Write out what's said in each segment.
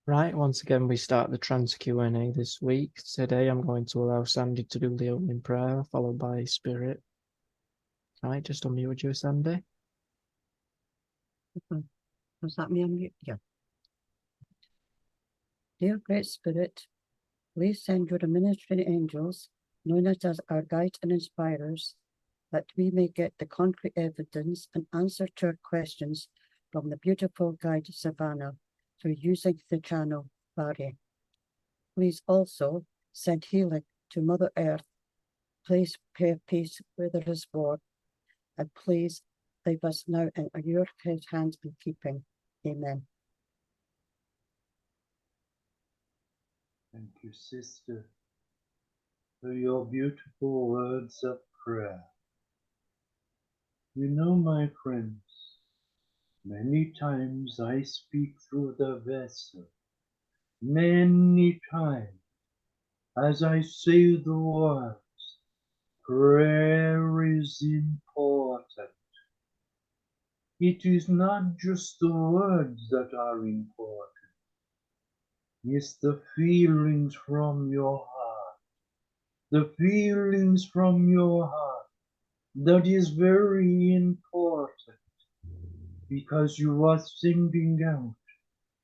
Right, once again we start the Trance Q&A this week. Today I'm going to allow Sandy to do the opening prayer, followed by Spirit. Right, just unmute you, Sandy. Was that me unmute? Yeah. Dear Great Spirit, please send your ministering angels, known as our guides and inspirers, that we may get the concrete evidence and answer to our questions from the beautiful guide Savannah through using the channel Barry. Please also send healing to Mother Earth. Please pray peace where there is war, and please leave us now in your hands and keeping. Amen. Thank you, sister, for your beautiful words of prayer. You know, my friends, many times I speak through the vessel. Many times, as I say the words, prayer is important. It is not just the words that are important. It's the feelings from your heart. The feelings from your heart. That is very important, because you are sending out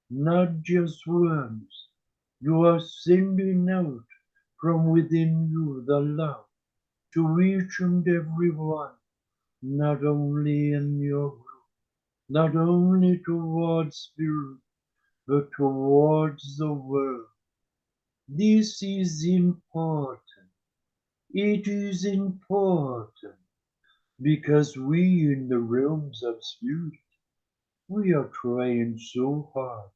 not just words, you are sending out from within you the love to each and every one, not only in your group, not only towards spirit, but towards the world. This is important. It is important because we in the realms of spirit, we are trying so hard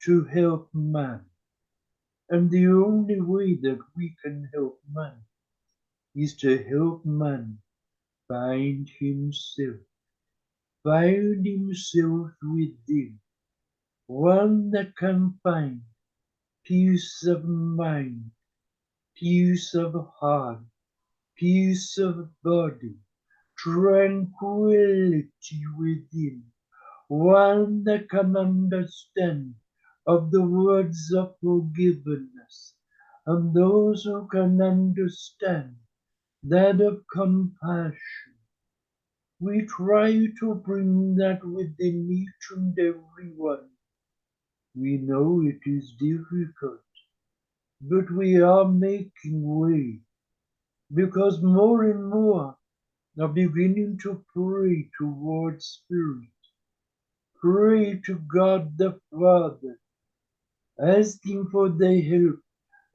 to help man. And the only way that we can help man is to help man find himself within, one that can find peace of mind, peace of heart, peace of body, tranquility within, one that can understand of the words of forgiveness, and those who can understand that of compassion. We try to bring that within each and every one. We know it is difficult, but we are making way, because more and more are beginning to pray towards spirit. Pray to God the Father, asking for the help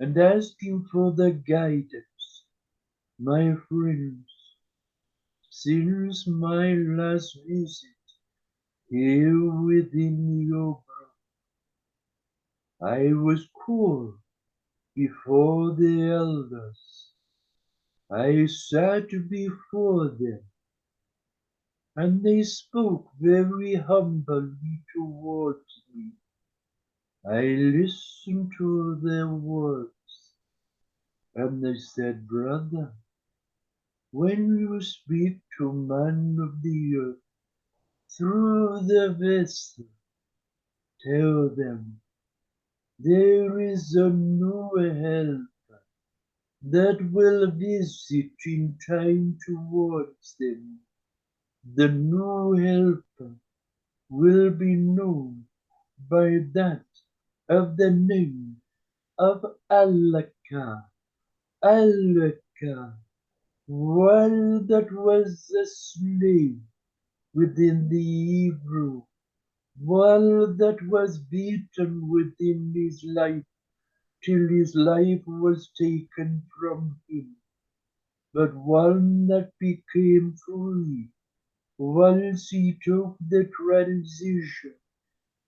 and asking for the guidance. My friends, since my last visit here within your group, I was called before the elders. I sat before them, and they spoke very humbly towards me. I listened to their words, and they said, "Brother, when you speak to man of the earth through the vessel, tell them there is a new helper that will visit in time towards them. The new helper will be known by that of the name of Alaka. Alaka, one that was a slave within the Hebrew, one that was beaten within his life till his life was taken from him, but one that became free once he took the transition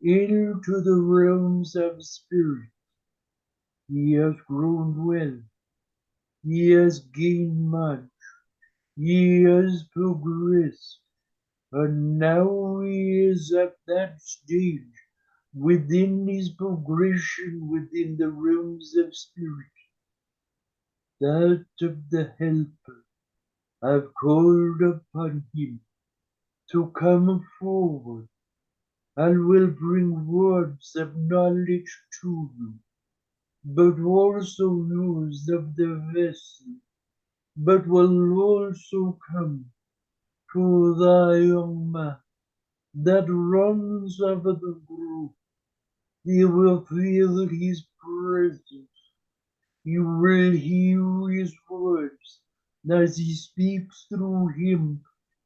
into the realms of spirit. He has grown well, he has gained much, he has progressed, and now he is at that stage within his progression within the realms of spirit, that of the helper have called upon him to come forward and will bring words of knowledge to you, but also news of the vessel, but will also come to the young man that runs over the group. He will feel his presence. You will hear his words as he speaks through him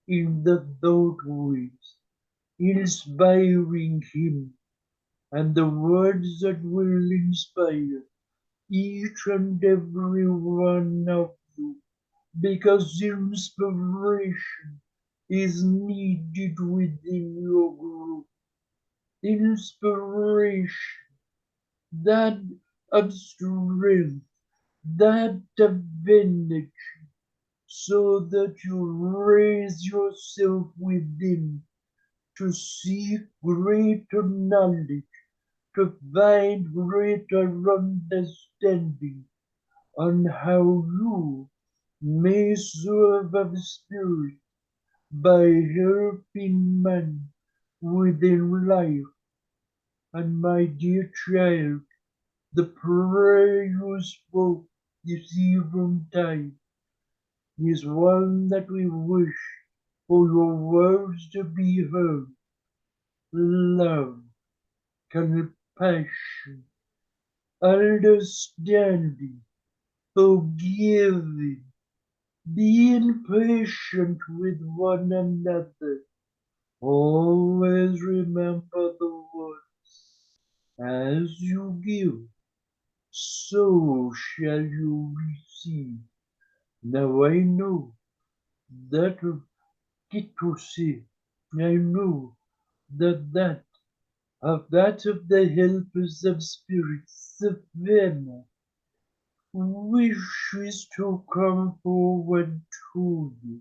in the thought waves, inspiring him, and the words that will inspire each and every one of you, because inspiration is needed within your group. Inspiration, that of strength, that of energy, so that you raise yourself within to seek greater knowledge, to find greater understanding on how you may serve of spirit by helping man within life. And my dear child, the prayer you spoke this eventide is one that we wish for your words to be heard. Love, compassion, understanding, forgiving, being patient with one another. Always remember the words, as you give, so shall you receive. Now I know that Kitose, I know that of the helpers of spirits, Savannah, wishes to come forward to you.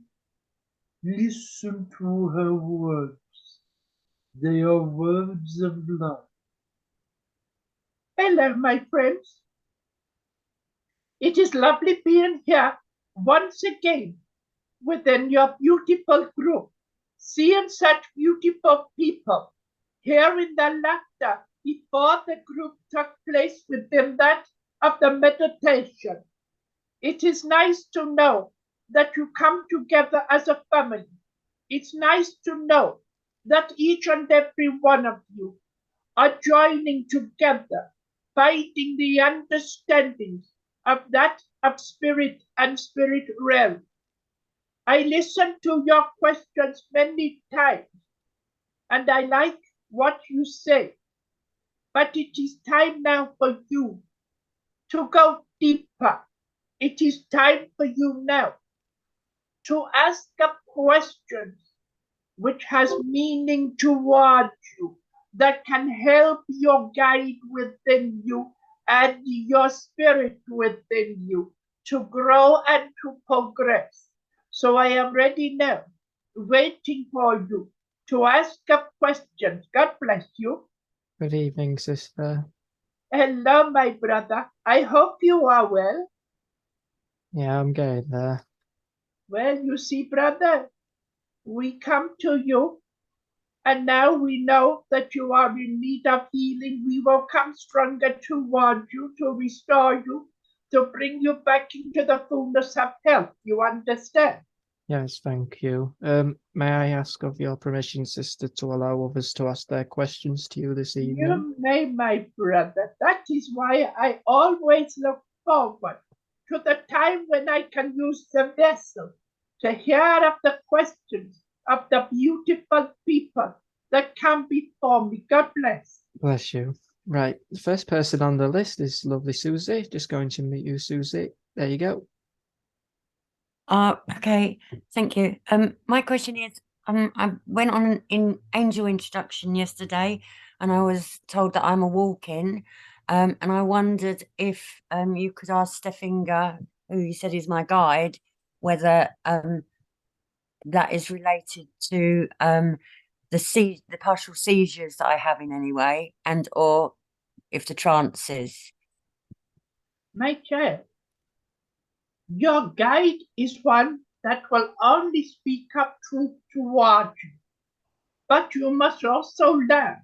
Listen to her words. They are words of love. Hello, my friends. It is lovely being here once again within your beautiful group, seeing such beautiful people, hearing the laughter before the group took place within that of the meditation. It is nice to know that you come together as a family. It's nice to know that each and every one of you are joining together, finding the understandings of that of spirit and spirit realm. I listened to your questions many times, and I like what you say. But it is time now for you to go deeper. It is time for you now to ask up questions which has meaning towards you, that can help your guide within you and your spirit within you to grow and to progress. So I am ready now, waiting for you to ask up questions. God bless you. Good evening, sister. Hello, my brother. I hope you are well. Yeah, I'm getting there. Well, you see, brother, we come to you, and now we know that you are in need of healing. We will come stronger towards you to restore you, to bring you back into the fullness of health. You understand? Yes, thank you. May I ask of your permission, sister, to allow others to ask their questions to you this evening? You may, my brother. That is why I always look forward to the time when I can use the vessel to hear of the questions of the beautiful people that come before me. God bless. Bless you. Right, the first person on the list is lovely Susie. Just going to meet you, Susie. There you go. Okay, thank you. My question is, I went on an angel introduction yesterday, and I was told that I'm a walk-in, and I wondered if you could ask Steffinger, who you said is my guide, whether that is related to the partial seizures that I have in any way, and or if the trance is. My child, your guide is one that will only speak up truth towards you. but you must also learn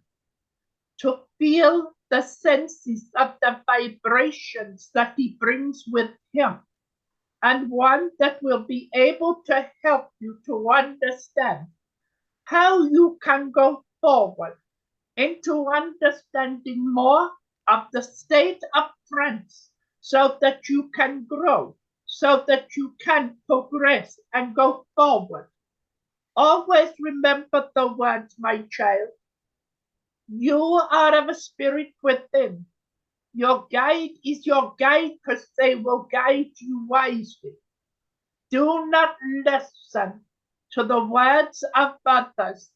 to feel the senses of the vibrations that he brings with him, and one that will be able to help you to understand how you can go forward into understanding more of the state of trance, so that you can grow, so that you can progress and go forward. Always remember the words, my child. You are of a spirit within. Your guide is your guide, because they will guide you wisely. Do not listen to the words of others.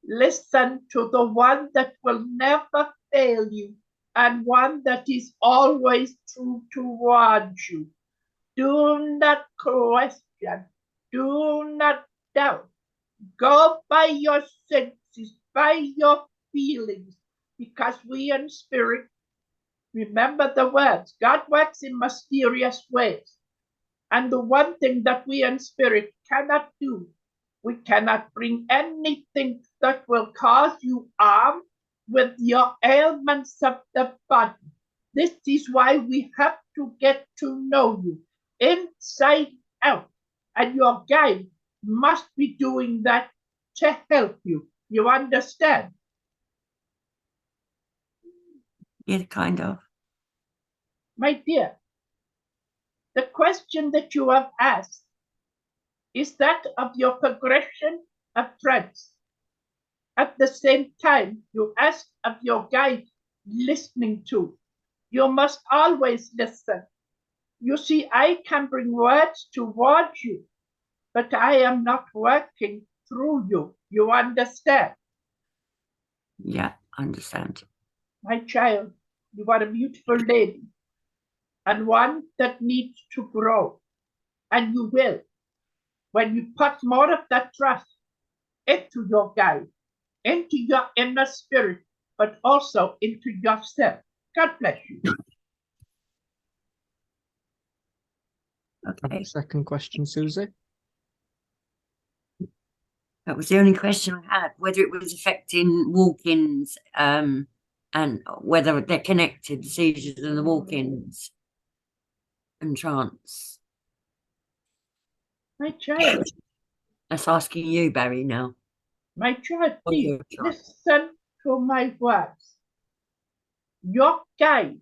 Listen to the one that will never fail you, and one that is always true towards you. Do not question. Do not doubt. Go by your senses, by your feelings, because we in spirit, remember the words, God works in mysterious ways. And the one thing that we in spirit cannot do, we cannot bring anything that will cause you harm with your ailments of the body. This is why we have to get to know you inside out. And your guide must be doing that to help you. You understand? Yeah, kind of. My dear, the question that you have asked is that of your progression of trance. At the same time, you ask of your guide listening to. You must always listen. You see, I can bring words towards you, but I am not working through you. You understand? Yeah, I understand. My child, you are a beautiful lady, and one that needs to grow. And you will, when you put more of that trust into your guide, into your inner spirit, but also into yourself. God bless you. Okay. Second question, Susie. That was the only question I had, whether it was affecting walk-ins, and whether they're connected, the seizures and the walk-ins and trance. My child. That's asking you, Barry, now. My child, Oh, please you're right. listen to my words. Your guide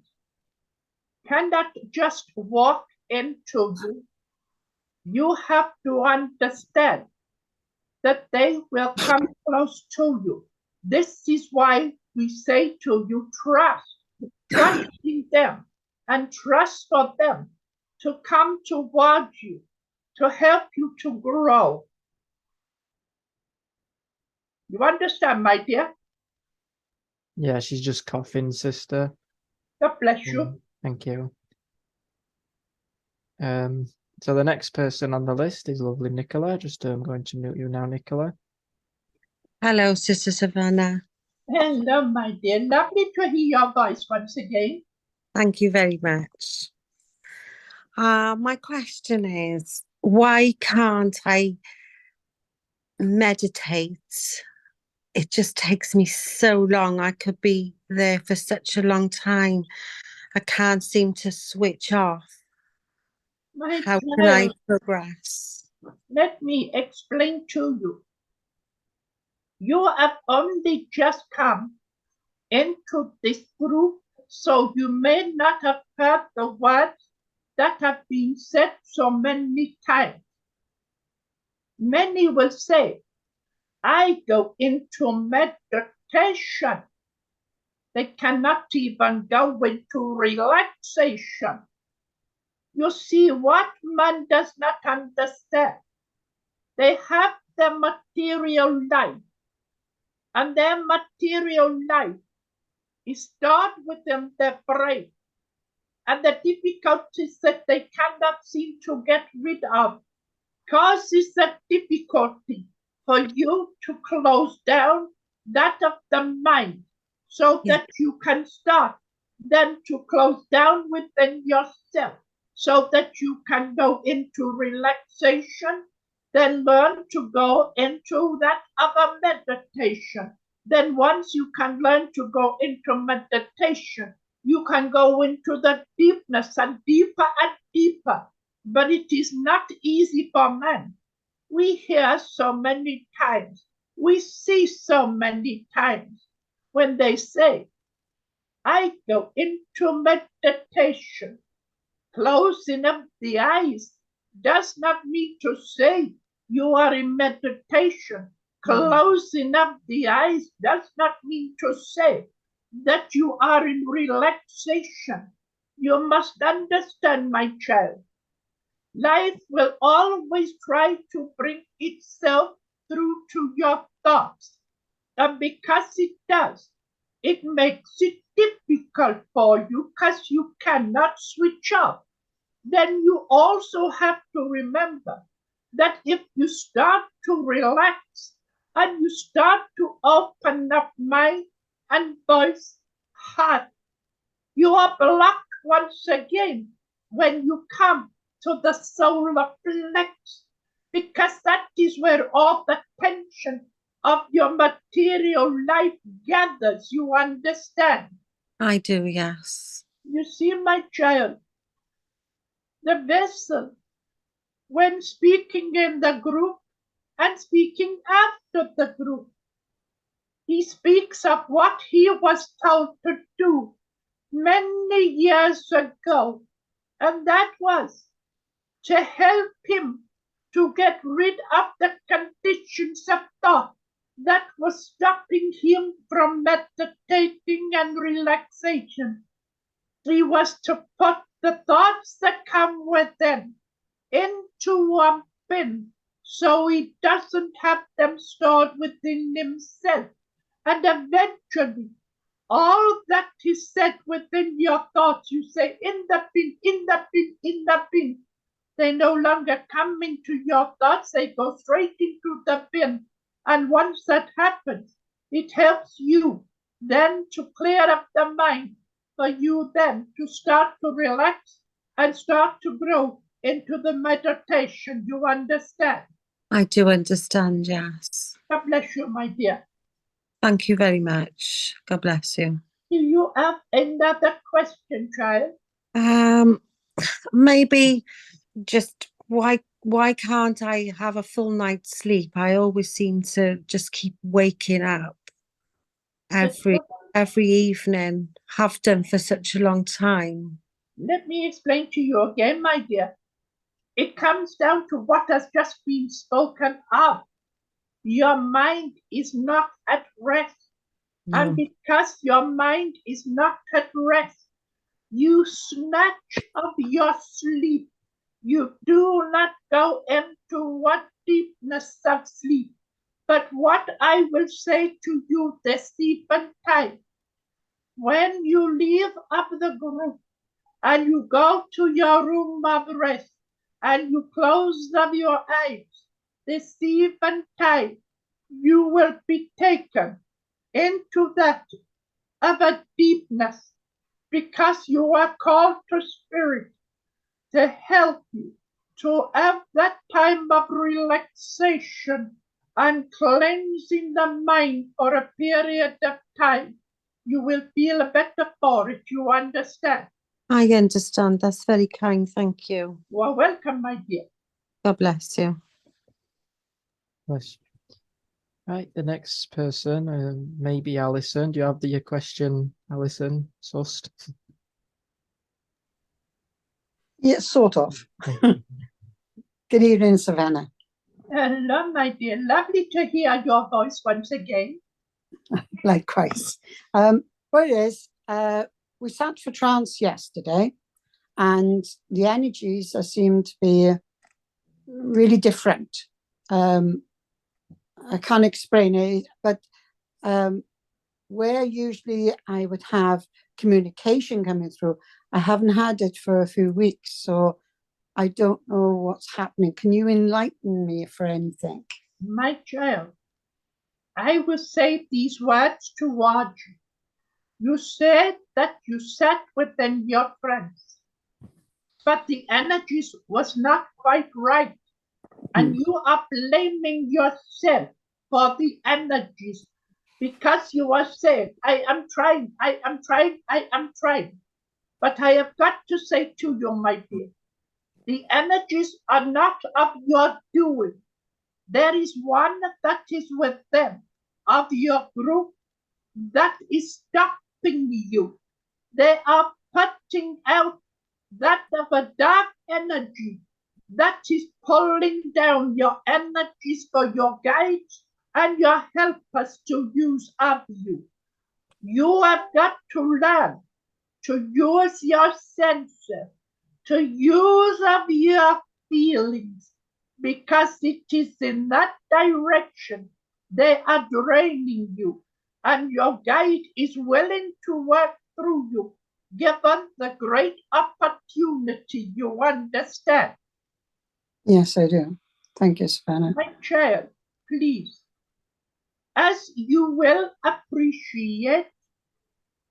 cannot just walk into you. You have to understand that they will come close to you. This is why we say to you, trust in them, and trust for them to come towards you, to help you to grow. You understand, my dear? Yeah, she's just coughing, sister. God bless you. Thank you. So the next person on the list is lovely Nicola. I'm going to mute you now, Nicola. Hello, Sister Savannah. Hello, my dear. Lovely to hear your voice once again. Thank you very much. My question is, why can't I meditate? It just takes me so long. I could be there for such a long time. I can't seem to switch off. My How child, can I progress? let me explain to you. You have only just come into this group, so you may not have heard the words that have been said so many times. Many will say, I go into meditation. They cannot even go into relaxation. You see, what man does not understand, they have the material life, and their material life is stored within their brain, and the difficulties that they cannot seem to get rid of causes a difficulty for you to close down that of the mind, so that you can start then to close down within yourself, so that you can go into relaxation, then learn to go into that other meditation. Then once you can learn to go into meditation, you can go into the deepness and deeper and deeper. But it is not easy for man. We hear so many times, we see so many times when they say, I go into meditation. Closing up the eyes does not mean to say you are in meditation. Closing up the eyes does not mean to say that you are in relaxation. You must understand, my child. Life will always try to bring itself through to your thoughts. And because it does, it makes it difficult for you because you cannot switch off. Then you also have to remember that if you start to relax and you start to open up mind and voice, heart, you are blocked once again when you come to the solar plex, because that is where all the tension of your material life gathers. You understand? I do, yes. You see, my child, the vessel, when speaking in the group and speaking after the group, he speaks of what he was told to do many years ago, and that was to help him to get rid of the conditions of thought that was stopping him from meditating and relaxation. He was to put the thoughts that come within into a bin so he doesn't have them stored within himself. And eventually, all that is said within your thoughts, you say in the bin, in the bin, in the bin. They no longer come into your thoughts, they go straight into the bin. And once that happens, it helps you then to clear up the mind for you then to start to relax and start to grow into the meditation. You understand? I do understand, yes. God bless you, my dear. Thank you very much. God bless you. Do you have another question, child? Maybe just why can't I have a full night's sleep? I always seem to just keep waking up every evening, have done for such a long time. Let me explain to you again, my dear. It comes down to what has just been spoken of. Your mind is not at rest. No. And because your mind is not at rest, you snatch of your sleep. You do not go into what deepness of sleep. But what I will say to you this even time, when you leave of the group and you go to your room of rest and you close of your eyes, this even time you will be taken into that of a deepness, because you are called to spirit to help you to have that time of relaxation and cleansing the mind for a period of time. You will feel better for it, you understand? I understand. That's very kind. Thank you. You are welcome, my dear. God bless you. Bless you. Right, the next person, maybe Alison. Do you have your question, Alison? Sust? Yeah, sort of. Thank you. Good evening, Savannah. Hello, my dear. Lovely to hear your voice once again. Likewise. What it is, we sat for trance yesterday, and the energies seem to be really different. I can't explain it, but where usually I would have communication coming through, I haven't had it for a few weeks, so I don't know what's happening. Can you enlighten me for anything? My child, I will say these words towards you. You said that you sat within your friends, but the energies was not quite right. And you are blaming yourself for the energies because you are saying, I am trying. But I have got to say to you, my dear, the energies are not of your doing. There is one that is with them, of your group, that is stopping you. They are putting out that of a dark energy that is pulling down your energies for your guides and your helpers to use of you. You have got to learn to use your senses, to use of your feelings, because it is in that direction they are draining you, and your guide is willing to work through you, given the great opportunity. You understand? Yes, I do. Thank you, Savannah. My child, please, as you will appreciate,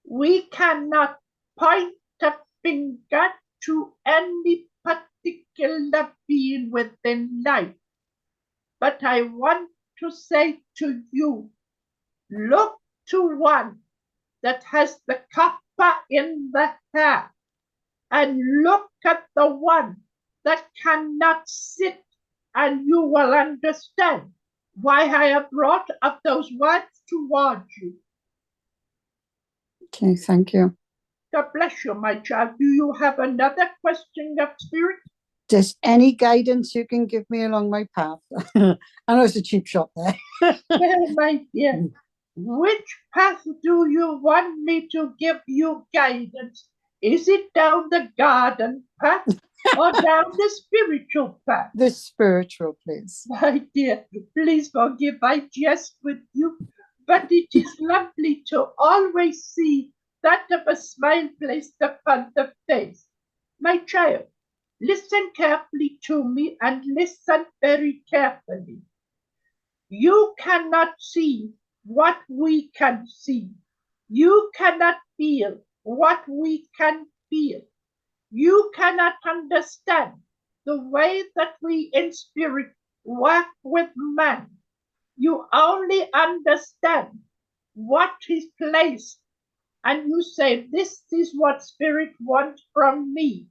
we cannot point a finger to any particular being within life. But I want to say to you, look to one that has the copper in the hair, and look at the one that cannot sit, and you will understand why I have brought up those words towards you. Okay, thank you. God bless you, my child. Do you have another question of spirit? Just any guidance you can give me along my path. I know it's a cheap shot there. Well, my dear, which path do you want me to give you guidance? Is it down the garden path or down the spiritual path? The spiritual, please. My dear, please forgive I jest with you, but it is lovely to always see that of a smile placed upon the face. My child, listen carefully to me and listen very carefully. You cannot see what we can see. You cannot feel what we can feel. You cannot understand the way that we in spirit work with man. You only understand what is placed, and you say, this is what spirit wants from me.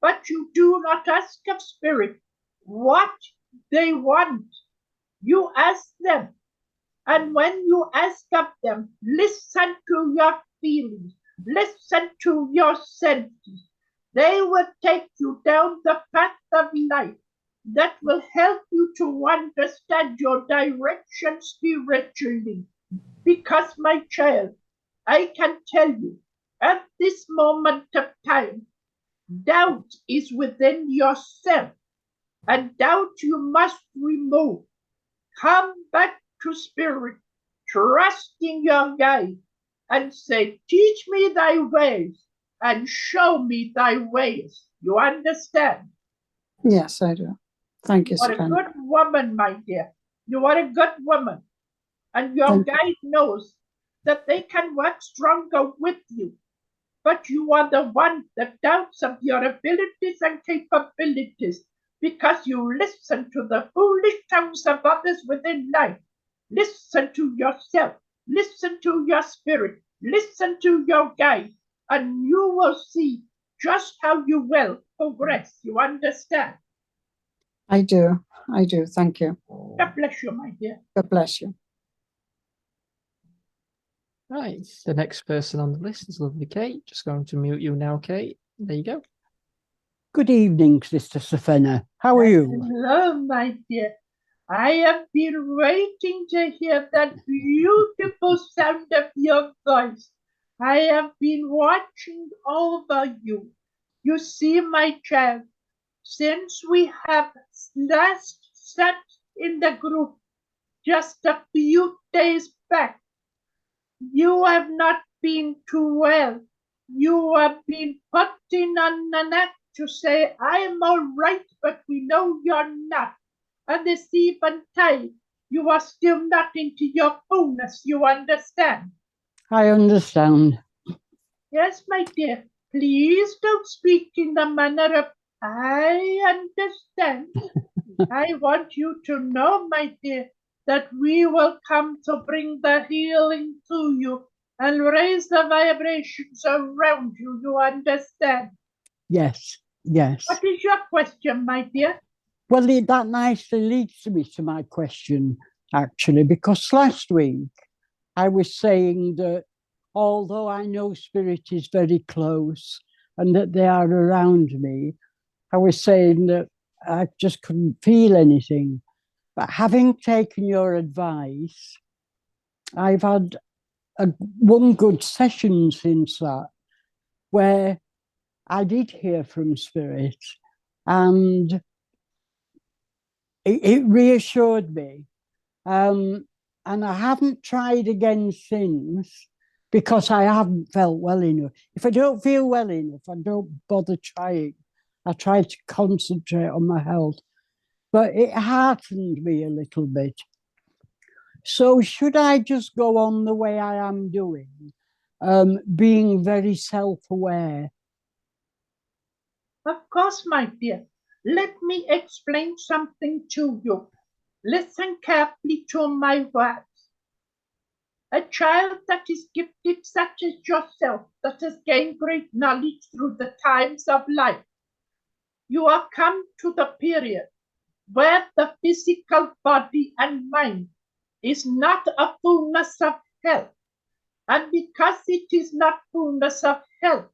But you do not ask of spirit what they want. You ask them. And when you ask of them, listen to your feelings, listen to your senses. They will take you down the path of life that will help you to understand your direction spiritually. Because, my child, I can tell you, at this moment of time, doubt is within yourself, and doubt you must remove. Come back to spirit, trusting your guide, and say, teach me thy ways and show me thy ways. You understand? Yes, I do. Thank you, You are a Savannah. good woman, my dear. You are a good woman. And your Thank you. guide knows that they can work stronger with you. But you are the one that doubts of your abilities and capabilities because you listen to the foolish tongues of others within life. Listen to yourself. Listen to your spirit. Listen to your guide. And you will see just how you will progress. You understand? I do. I do. Thank you. God bless you, my dear. God bless you. Right, the next person on the list is lovely Kate. Just going to mute you now, Kate. There you go. Good evening, Sister Savannah. How are you? Hello, my dear. I have been waiting to hear that beautiful sound of your voice. I have been watching over you. You see, my child, since we have last sat in the group just a few days back, you have not been too well. You have been putting on an act to say, I'm all right, but we know you're not. And this eventide, you are still not into your fullness, you understand? I understand. Yes, my dear, please don't speak in the manner of, I understand. I want you to know, my dear, that we will come to bring the healing to you and raise the vibrations around you. You understand? Yes, yes. What is your question, my dear? Well, that nicely leads me to my question, actually, because last week I was saying that although I know spirit is very close and that they are around me, I was saying that I just couldn't feel anything. But having taken your advice, I've had one good session since that, where I did hear from spirit, and it reassured me. And I haven't tried again since because I haven't felt well enough. If I don't feel well enough, I don't bother trying. I try to concentrate on my health, but it heartened me a little bit. So should I just go on the way I am doing, being very self-aware? Of course, my dear. Let me explain something to you. Listen carefully to my words. A child that is gifted such as yourself, that has gained great knowledge through the times of life, you have come to the period where the physical body and mind is not a fullness of health. And because it is not fullness of health,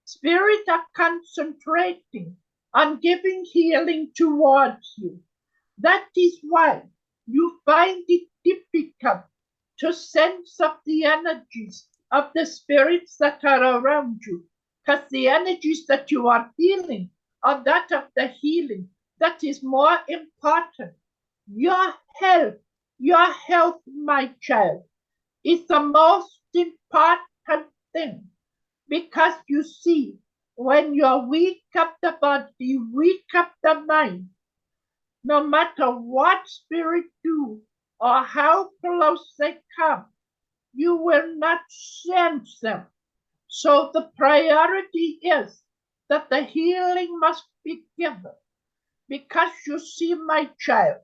spirit are concentrating on giving healing towards you. That is why you find it difficult to sense of the energies of the spirits that are around you, because the energies that you are feeling are that of the healing. That is more important. Your health, my child, is the most important thing, because you see, when you're weak of the body, weak of the mind, no matter what spirit do or how close they come, you will not sense them. So the priority is that the healing must be given. Because you see, my child,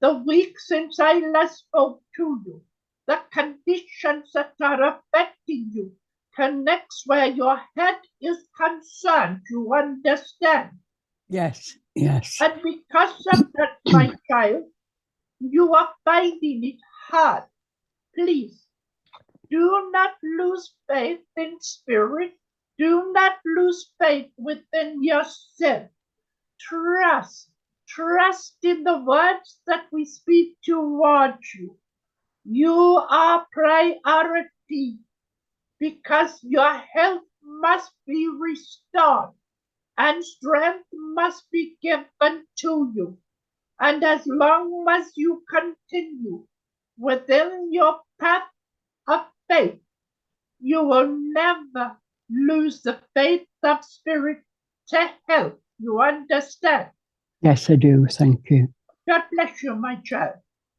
the week since I last spoke to you, the conditions that are affecting you connects where your head is concerned. You understand? Yes, yes. And because of that, my child, you are finding it hard. Please, do not lose faith in spirit. Do not lose faith within yourself. Trust in the words that we speak towards you. You are priority, because your health must be restored and strength must be given to you. And as long as you continue within your path of faith, you will never lose the faith of spirit to help. You understand? Yes, I do. Thank you. God bless you, my child.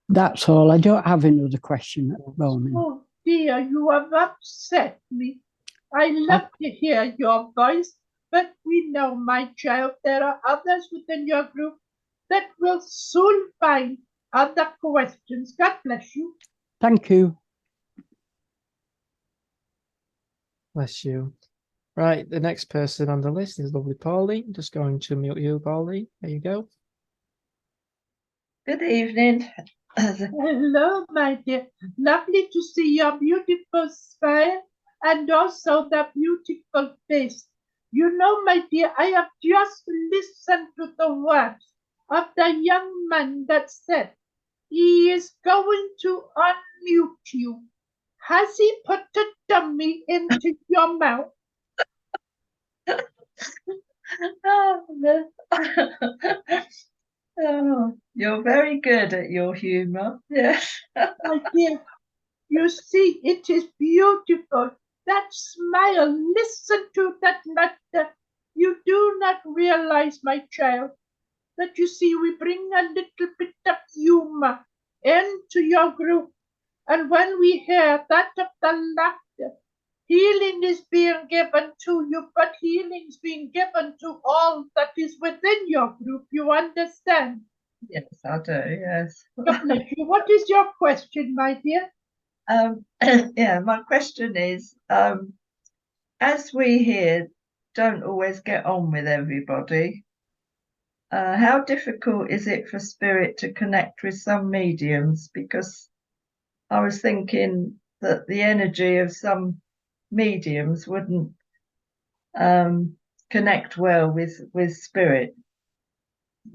That's all. I don't have another question at the moment. Oh dear, you have upset me. I love to hear your voice, but we know, my child, there are others within your group that will soon find other questions. God bless you. Thank you. Bless you. Right, the next person on the list is lovely Pauline. Just going to mute you, Pauline. There you go. Good evening. Hello, my dear. Lovely to see your beautiful smile and also the beautiful face. You know, my dear, I have just listened to the words of the young man that said he is going to unmute you. Has he put a dummy into your mouth? Oh, you're very good at your humour. Yes. My dear, you see, it is beautiful. That smile, listen to that laughter. You do not realize, my child, that you see, we bring a little bit of humor into your group. And when we hear that of the laughter, Healing is being given to you, but healing is being given to all that is within your group. You understand? Yes, I do, yes. God bless you. What is your question, my dear? Yeah, my question is, as we here don't always get on with everybody, how difficult is it for spirit to connect with some mediums? Because I was thinking that the energy of some mediums wouldn't connect well with spirit.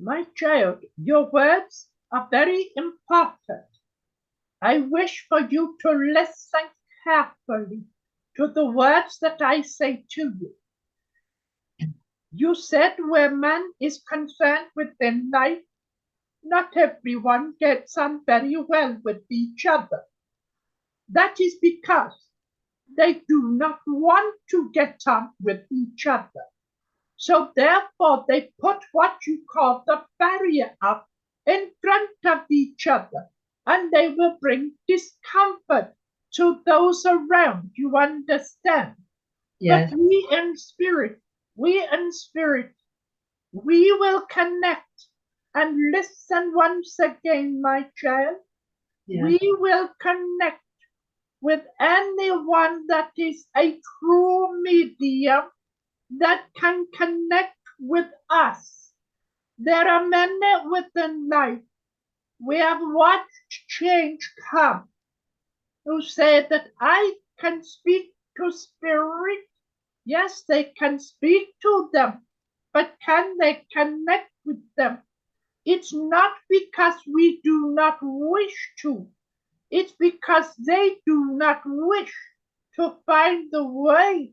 My child, your words are very important. I wish for you to listen carefully to the words that I say to you. You said where man is concerned within life, not everyone gets on very well with each other. That is because they do not want to get on with each other. So therefore they put what you call the barrier up in front of each other, and they will bring discomfort to those around. You understand? Yes. But we in spirit, we will connect and listen once again, my child. Yeah. We will connect with anyone that is a true medium that can connect with us. There are many within life we have watched change come who say that I can speak to spirit. Yes, they can speak to them, but can they connect with them? It's not because we do not wish to. It's because they do not wish to find the way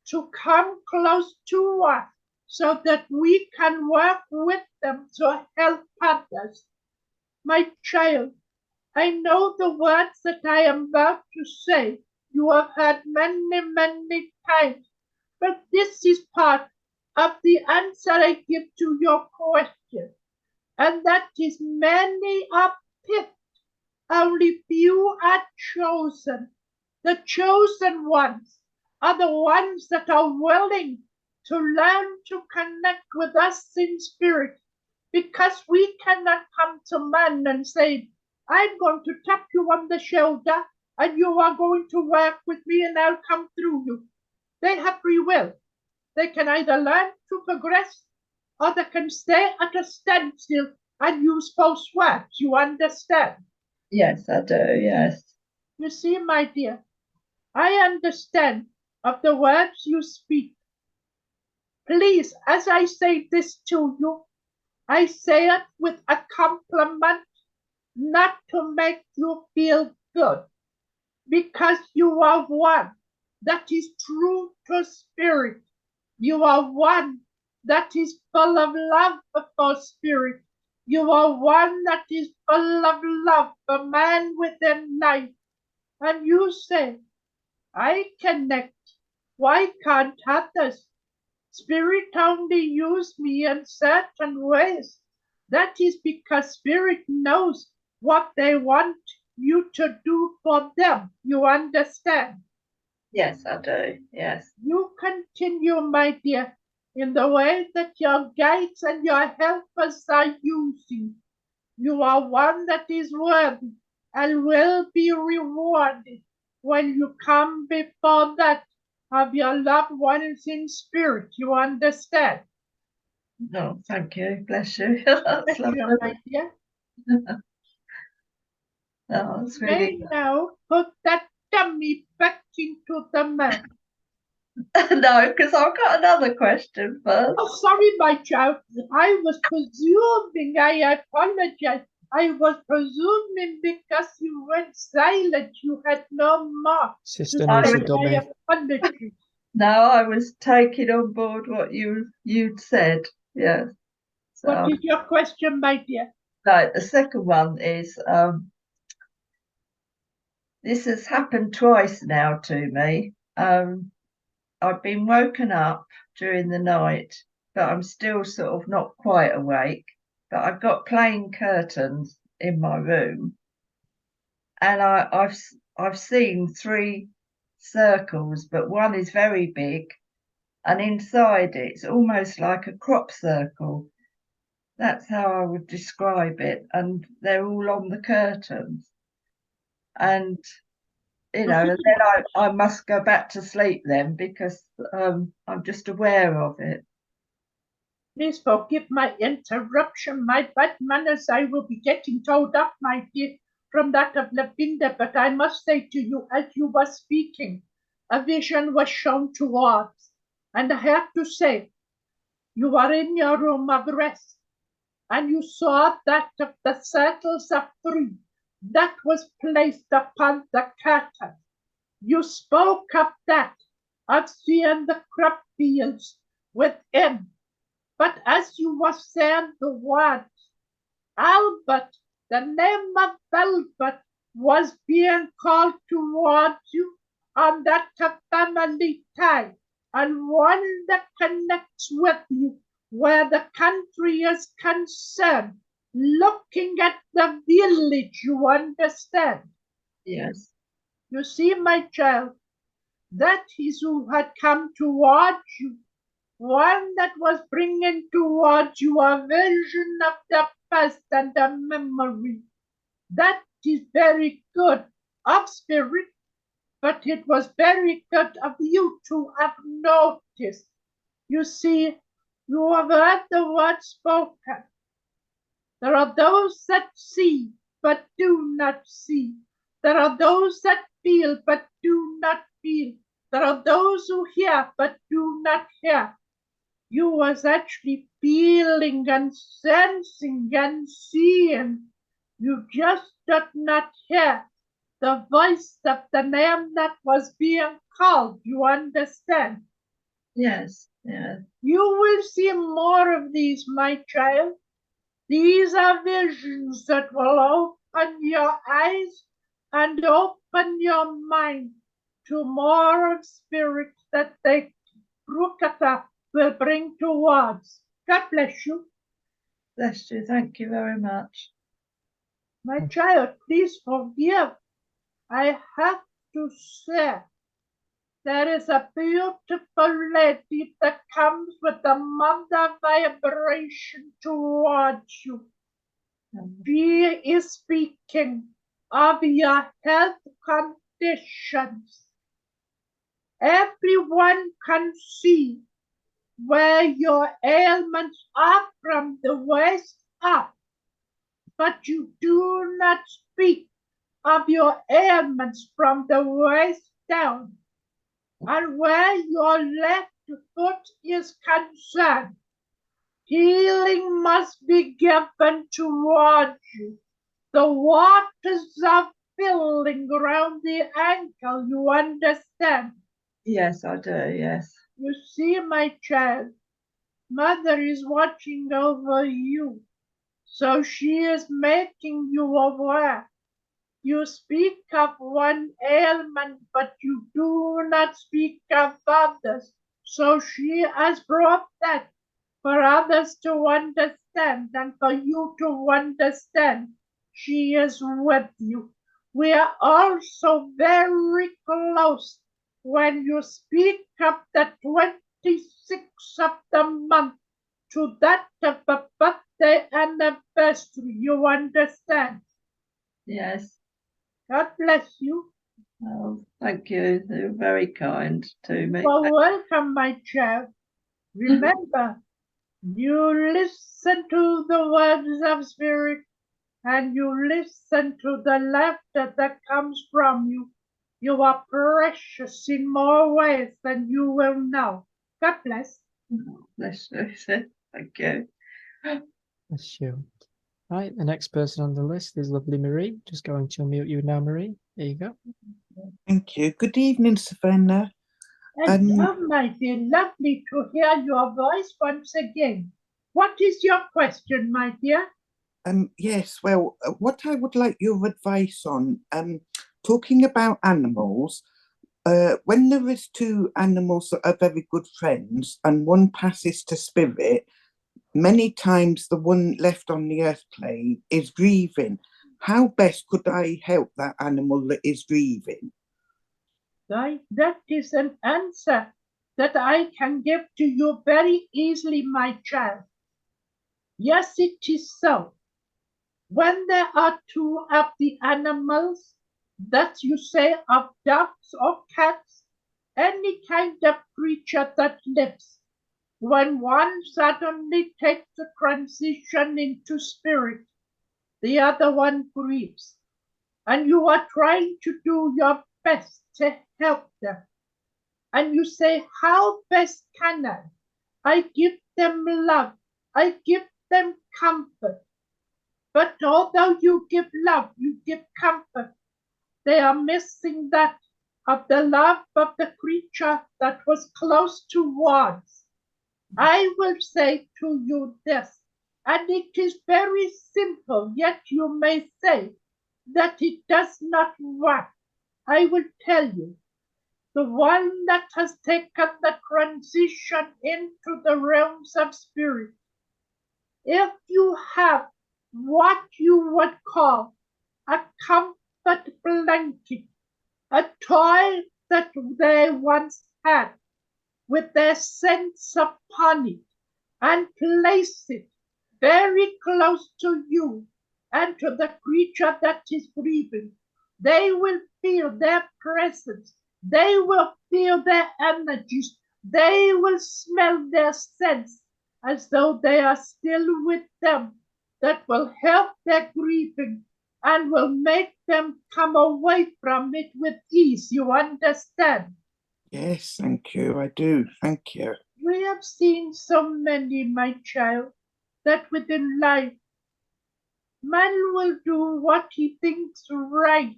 to come close to us so that we can work with them to help others. My child, I know the words that I am about to say you have heard many, many times, but this is part of the answer I give to your question, and that is many are picked, only few are chosen. The chosen ones are the ones that are willing to learn to connect with us in spirit, because we cannot come to man and say, I'm going to tap you on the shoulder and you are going to work with me and I'll come through you. They have free will. They can either learn to progress or they can stay at a standstill and use false words. You understand? Yes, I do, yes. You see, my dear, I understand of the words you speak. Please, as I say this to you, I say it with a compliment, not to make you feel good, because you are one that is true to spirit. You are one that is full of love for spirit. You are one that is full of love for man within life. And you say, I connect. Why can't others? Spirit only use me in certain ways. That is because Spirit knows what they want you to do for them. You understand? Yes, I do, yes. You continue, my dear, in the way that your guides and your helpers are using. You are one that is worthy and will be rewarded when you come before that of your loved ones in spirit. You understand? No, thank you. Bless you. That's Bless you, lovely. my dear. Oh, it's You really may now put that dummy back into the mouth. no, because I've got another question first. Oh, sorry, my child. I was presuming, I apologize. I was presuming because you went silent, you had no more. Sister to needs say a dummy. I apologize. No, I was taking on board what you'd said. Yes. So What is your question, my dear? right, the second one is this has happened twice now to me. I've been woken up during the night, but I'm still sort of not quite awake. But I've got plain curtains in my room, and I've seen three circles, but one is very big, and inside it's almost like a crop circle. That's how I would describe it, and they're all on the curtains. And and then I must go back to sleep then, because I'm just aware of it. Please forgive my interruption, my bad manners. I will be getting told off, my dear, from that of Lavinda, but I must say to you, as you were speaking, a vision was shown towards, and I have to say, you are in your room of rest, and you saw that of the circles of three that was placed upon the curtain. You spoke of that, of seeing the crop fields within, but as you were saying the words, Albert, the name of Albert was being called towards you on that family tie, and one that connects with you where the country is concerned, looking at the village, you understand? Yes. You see, my child, that is who had come towards you, one that was bringing towards you a vision of the past and a memory. That is very good of spirit, but it was very good of you to have noticed. You see, you have heard the word spoken. There are those that see, but do not see. There are those that feel, but do not feel. There are those who hear, but do not hear. You was actually feeling and sensing and seeing. You just did not hear the voice of the name that was being called. You understand? Yes, yes. You will see more of these, my child. These are visions that will open your eyes and open your mind to more of spirit that they Rukata will bring towards. God bless you. Bless you. Thank you very much. My child, please forgive. I have to say, there is a beautiful lady that comes with a mother vibration towards you. She is speaking of your health conditions. Everyone can see where your ailments are from the waist up, but you do not speak of your ailments from the waist down. And where your left foot is concerned, healing must be given towards you. The waters are filling around the ankle, you understand? Yes, I do, yes. You see, my child, Mother is watching over you, so she is making you aware. You speak of one ailment, but you do not speak of others. So she has brought that for others to understand and for you to understand. She is with you. We are also very close when you speak of the 26th of the month to that of a birthday anniversary. You understand? Yes. God bless you. Oh, thank you. You're very kind to me. Well, welcome, my child. Remember, you listen to the words of spirit and you listen to the laughter that comes from you. You are precious in more ways than you will know. God bless. Oh, bless you. Thank you. Bless you. Right, the next person on the list is lovely Marie. Just going to unmute you now, Marie. There you go. Thank you. Good evening, Savannah. Hello, my dear. Lovely to hear your voice once again. What is your question, my dear? Yes, well, what I would like your advice on, talking about animals, when there is two animals that are very good friends and one passes to spirit, many times the one left on the earth plane is grieving. How best could I help that animal that is grieving? That is an answer that I can give to you very easily, my child. Yes, it is so. When there are two of the animals that you say of dogs or cats, any kind of creature that lives, when one suddenly takes the transition into spirit, the other one grieves, and you are trying to do your best to help them. And you say, how best can I? I give them love. I give them comfort. But although you give love, you give comfort, they are missing that of the love of the creature that was close towards. I will say to you this, and it is very simple, yet you may say that it does not work. I will tell you, the one that has taken the transition into the realms of spirit, if you have what you would call a comfort blanket, a toy that they once had with their scents upon it, and place it very close to you and to the creature that is breathing, they will feel their presence. They will feel their energies. They will smell their scents as though they are still with them. That will help their grieving and will make them come away from it with ease. You understand? Yes, thank you. I do. Thank you. We have seen so many, my child, that within life, man will do what he thinks right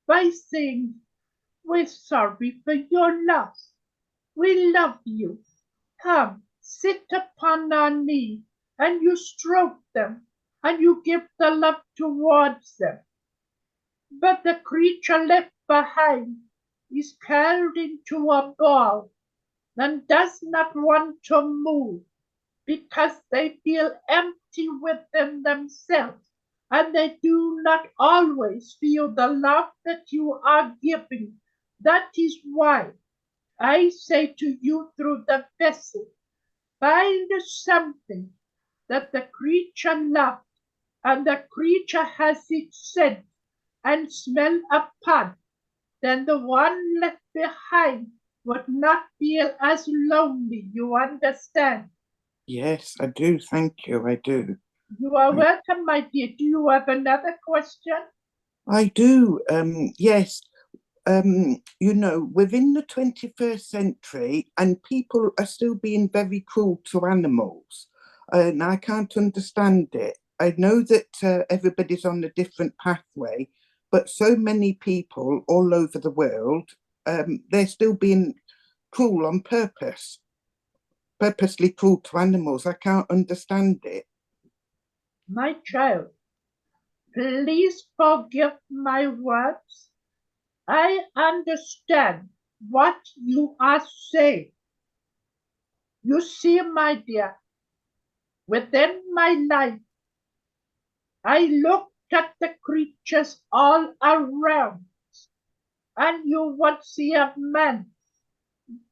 by saying, we're sorry for your loss. We love you. Come, sit upon our knee, and you stroke them, and you give the love towards them. But the creature left behind is curled into a ball and does not want to move because they feel empty within themselves and they do not always feel the love that you are giving. That is why I say to you through the vessel, find something that the creature loves and the creature has its scent and smell upon, then the one left behind would not feel as lonely. You understand? Yes, I do. Thank you. I do. You are welcome, my dear. Do you have another question? I do. Yes. You know, within the 21st century, and people are still being very cruel to animals, and I can't understand it. I know that everybody's on a different pathway, but so many people all over the world, they're still being cruel on purpose, purposely cruel to animals. I can't understand it. My child, please forgive my words. I understand what you are saying. You see, my dear, within my life, I looked at the creatures all around, and you would see a man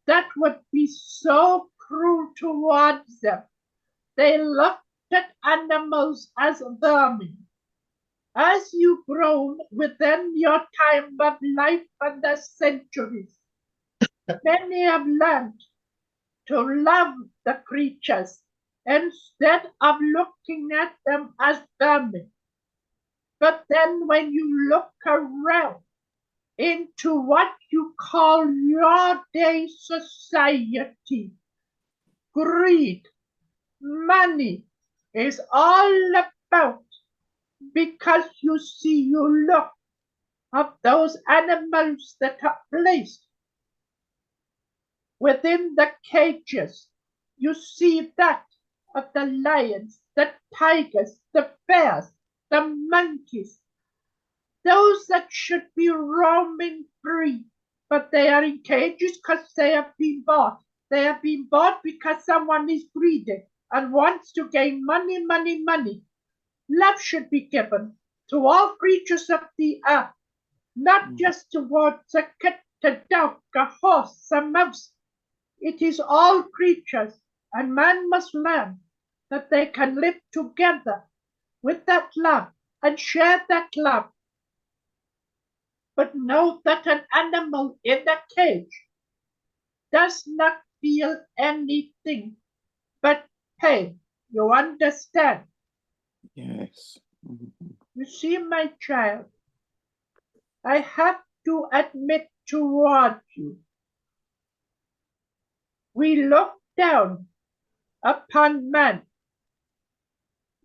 that would be so cruel towards them. They looked at animals as vermin. As you grow within your time of life and the centuries, many have learned to love the creatures instead of looking at them as vermin. But then when you look around into what you call your day society, greed, money is all about, because you see, you look of those animals that are placed within the cages. You see that of the lions, the tigers, the bears, the monkeys, those that should be roaming free, but they are in cages because they have been bought. They have been bought because someone is greedy and wants to gain money, money, money. Love should be given to all creatures of the earth, not just towards a cat a dog, a horse, a mouse. It is all creatures, and man must learn that they can live together with that love and share that love. But know that an animal in a cage does not feel anything but pain. You understand? Yes. Mhm. You see, my child, I have to admit toward you, we look down upon man.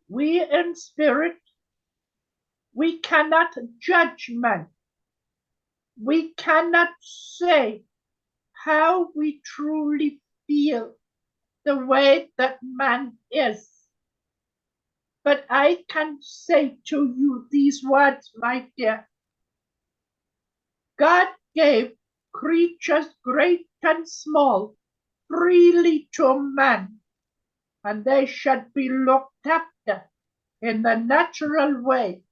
We in spirit, we cannot judge man. We cannot say how we truly feel the way that man is. But I can say to you these words, my dear. God gave creatures great and small freely to man, and they should be looked after in the natural way.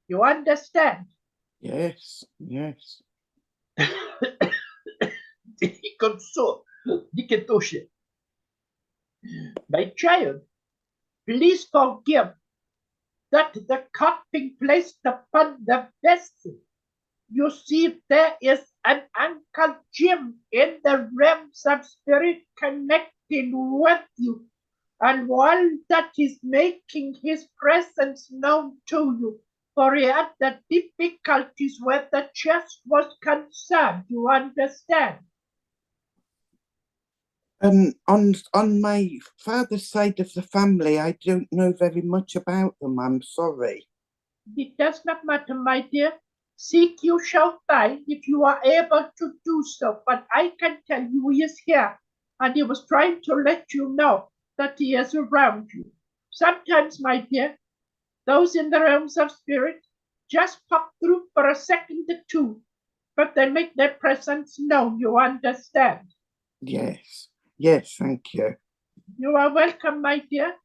You understand? Yes, yes. Comme ça, Diketoshe. My child, please forgive that the cup being placed upon the vessel. You see, there is an Uncle Jim in the realms of spirit connecting with you, and one that is making his presence known to you. For he had the difficulties where the chest was concerned. You understand? On my father's side of the family, I don't know very much about them. I'm sorry. It does not matter, my dear. Seek you shall find if you are able to do so. But I can tell you he is here, and he was trying to let you know that he is around you. Sometimes, my dear, those in the realms of spirit just pop through for a second or two, but they make their presence known. You understand? Yes, yes, thank you. You are welcome, my dear.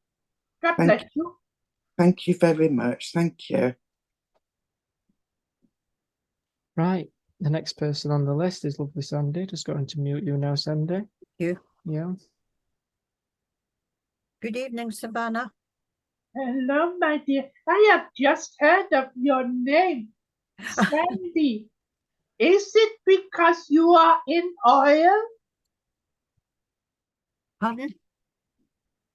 God bless you. Thank you very much. Thank you. Right. The next person on the list is lovely Sandy. Just going to mute you now, Sandy. Thank you. Yeah. Good evening, Savannah. Hello, my dear. I have just heard of your name, Sandy. Is it because you are in oil? Pardon?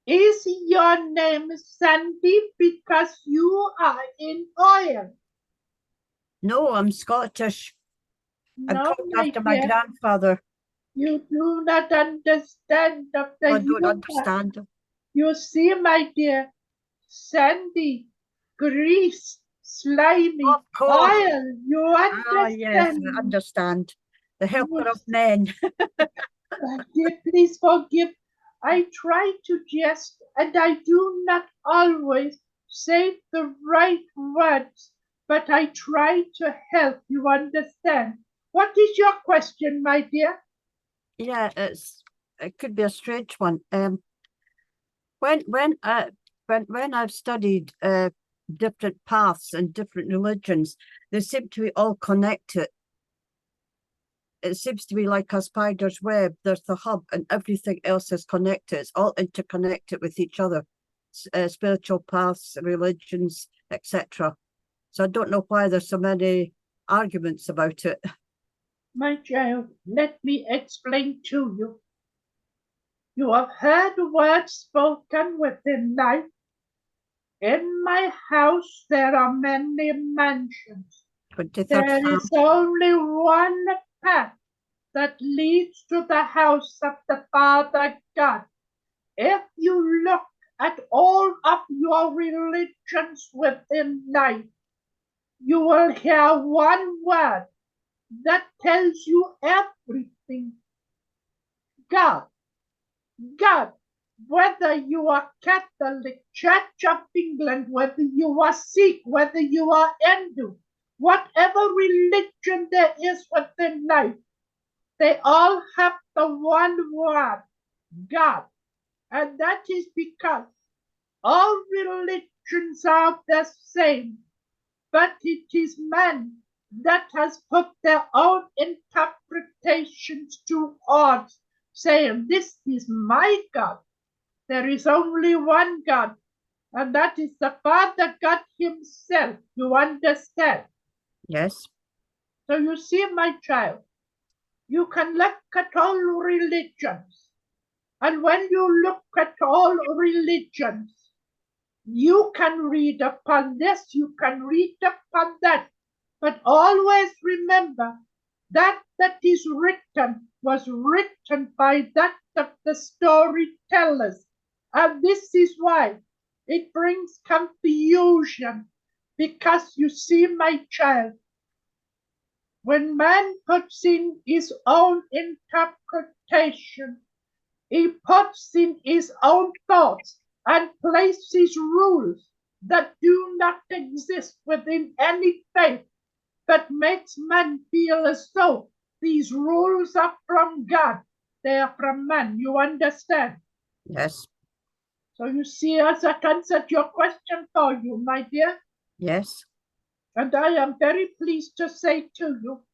Is your name Sandy because you are in oil? No, I'm Scottish. I'm No, called my after my dear. grandfather. You do not understand of the I don't humor. understand. You see, my dear, Sandy, grease, slimy, Of course. oil. You Ah, yes, understand? I understand. The helper You of men. Dear, please forgive. I try to jest, and I do not always say the right words, but I try to help you understand. What is your question, my dear? Yeah, it could be a strange one. When I've studied different paths and different religions, they seem to be all connected. It seems to be like a spider's web. There's the hub and everything else is connected. It's all interconnected with each other. Spiritual paths, religions, etc. So I don't know why there's so many arguments about it. My child, let me explain to you. You have heard words spoken within life. In my house there are many mansions. 23rd There is only one path that leads to the house of the Father God. If you look at all of your religions within life, you will hear one word that tells you everything. God. God. Whether you are Catholic, Church of England, whether you are Sikh, whether you are Hindu, whatever religion there is within life, they all have the one word, God. And that is because all religions are the same, but it is man that has put their own interpretation incantations to odds, saying, "This is my God." There is only one God, and that is the Father God himself. You understand? Yes. So you see, my child, you can look at all religions. And when you look at all religions, you can read upon this, you can read upon that. But always remember that that is written was written by that of the storytellers. And this is why it brings confusion. Because you see, my child, when man puts in his own interpretation, he puts in his own thoughts and places rules that do not exist within any faith, but makes man feel as though these rules are from God. They are from man. You understand? Yes. So you see, as I answered your question for you, my dear. Yes. And I am very pleased to say to you,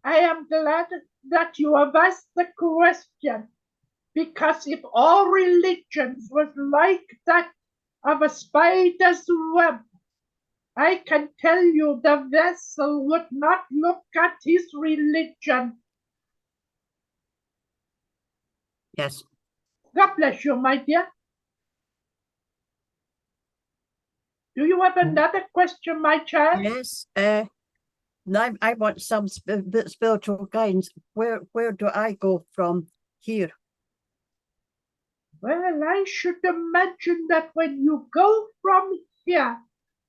I am glad that you have asked the question, because if all religions was like that of a spider's web, I can tell you the vessel would not look at his religion. Yes. God bless you, my dear. Do you have another question, my child? Yes. Now I want some spiritual guidance. Where do I go from here? Well, I should imagine that when you go from here,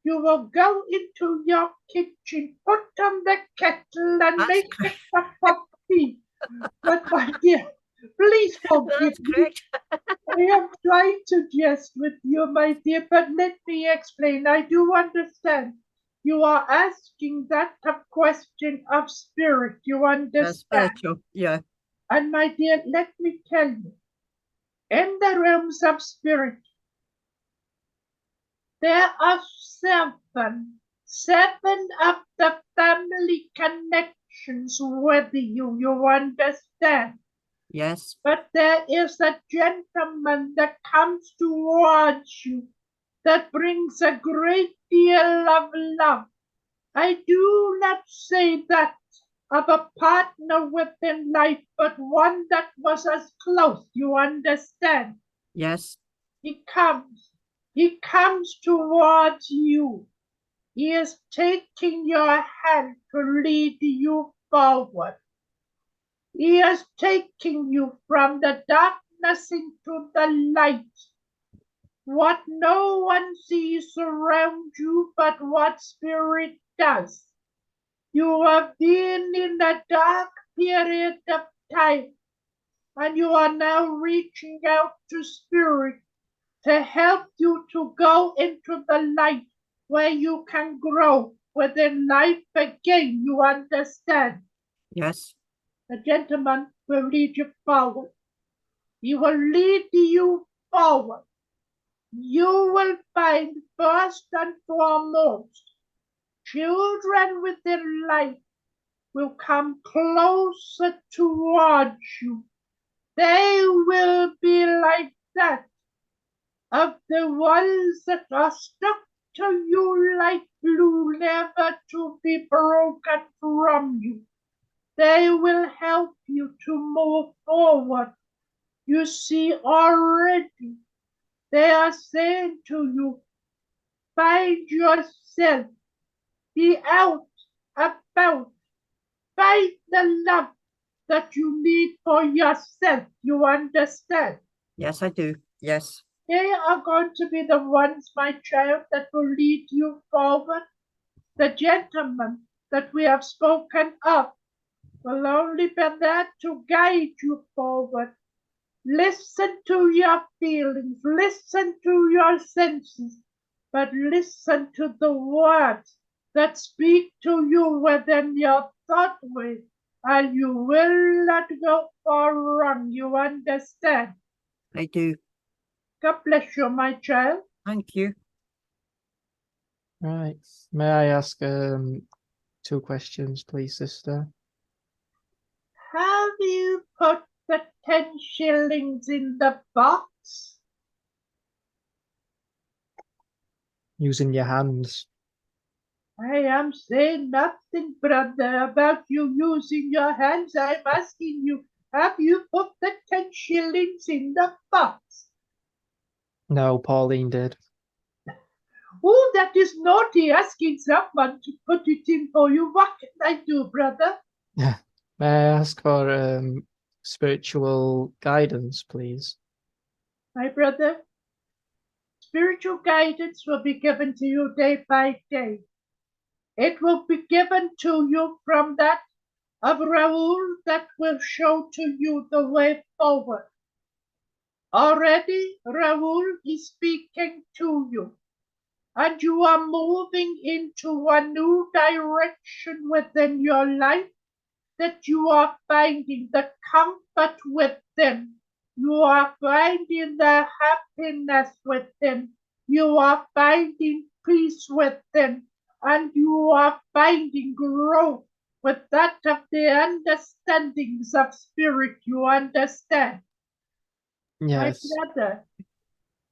you will go into your kitchen, put on the kettle, and make a cup of tea. But my dear, please forgive me. I am trying to jest with you, my dear, but let me explain. I do understand. You are asking that question of spirit. You understand? Spiritual, yeah. And my dear, let me tell you, in the realms of spirit, there are seven of the family connections with you. You understand? Yes. But there is a gentleman that comes towards you that brings a great deal of love. I do not say that of a partner within life, but one that was as close. You understand? Yes. He comes towards you. He is taking your hand to lead you forward. He is taking you from the darkness into the light. What no one sees around you but what spirit does. You have been in a dark period of time, and you are now reaching out to spirit to help you to go into the light where you can grow within life again. You understand? Yes. The gentleman will lead you forward. He will lead you forward. You will find first and foremost, children within life will come closer towards you. They will be like that of the ones that are stuck to you like glue, never to be broken from you. They will help you to move forward. You see, already they are saying to you, find yourself, be out, about, find the love that you need for yourself. You understand? Yes, I do. Yes. They are going to be the ones, my child, that will lead you forward. The gentleman that we have spoken of will only be there to guide you forward. Listen to your feelings, listen to your senses, but listen to the words that speak to you within your thought way, and you will not go far wrong. You understand? I do. God bless you, my child. Thank you. Right. May I ask 2 questions, please, sister? put the 10 shillings in the box? Using your hands. I am saying nothing, brother, about you using your hands. I'm asking you, have you put the 10 shillings in the box? No, Pauline did. Oh, that is naughty, asking someone to put it in for you. What can I do, brother? Yeah. May I ask for spiritual guidance, please? My brother, spiritual guidance will be given to you day by day. It will be given to you from that of Raoul that will show to you the way forward. Already, Raoul is speaking to you, and you are moving into a new direction within your life, that you are finding the comfort within. You are finding the happiness within. You are finding peace within. And you are finding growth with that of the understandings of spirit you understand. Yes. My brother,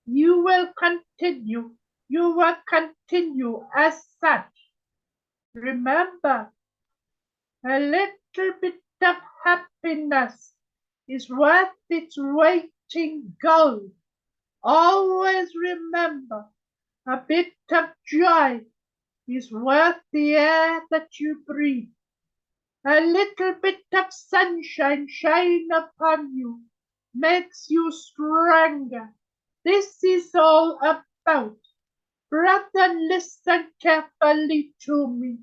you will continue. You will continue as such. Remember, a little bit of happiness is worth its weight in gold. Always remember, a bit of joy is worth the air that you breathe. A little bit of sunshine shine upon you makes you stronger. This is all about. Brother, listen carefully to me.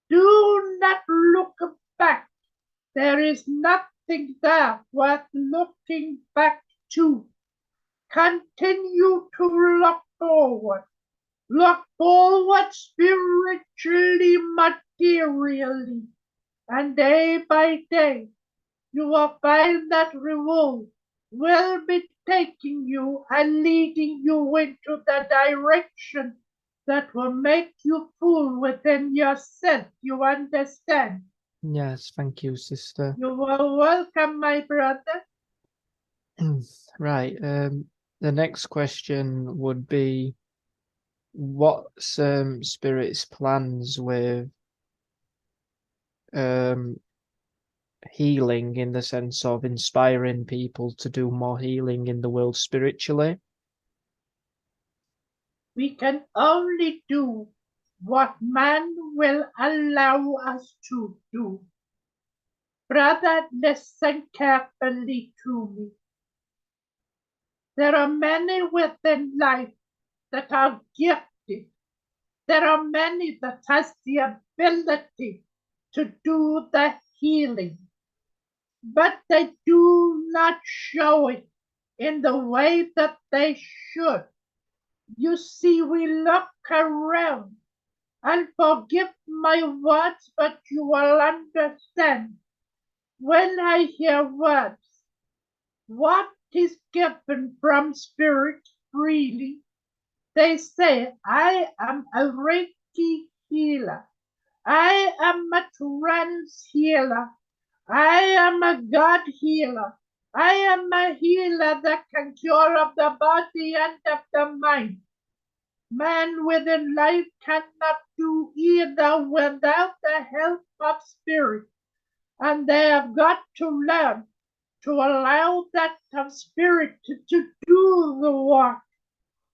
Do not look back. There is nothing there worth looking back to. Continue to look forward. Look forward spiritually, materially. And day by day, you will find that reward will be taking you and leading you into the direction that will make you full within yourself. You understand? Yes, thank you, sister. You are welcome, my brother. Right. The next question would be, what's Spirit's plans with healing, in the sense of inspiring people to do more healing in the world spiritually? We can only do what man will allow us to do. Brother, listen carefully to me. There are many within life that are gifted. There are many that has the ability to do the healing, but they do not show it in the way that they should. You see, we look around, and forgive my words, but you will understand. When I hear words, what is given from spirit freely, they say, I am a Reiki healer. I am a trance healer. I am a God healer. I am a healer that can cure of the body and of the mind. Man within life cannot do either without the help of spirit. And they have got to learn to allow that of spirit to do the work.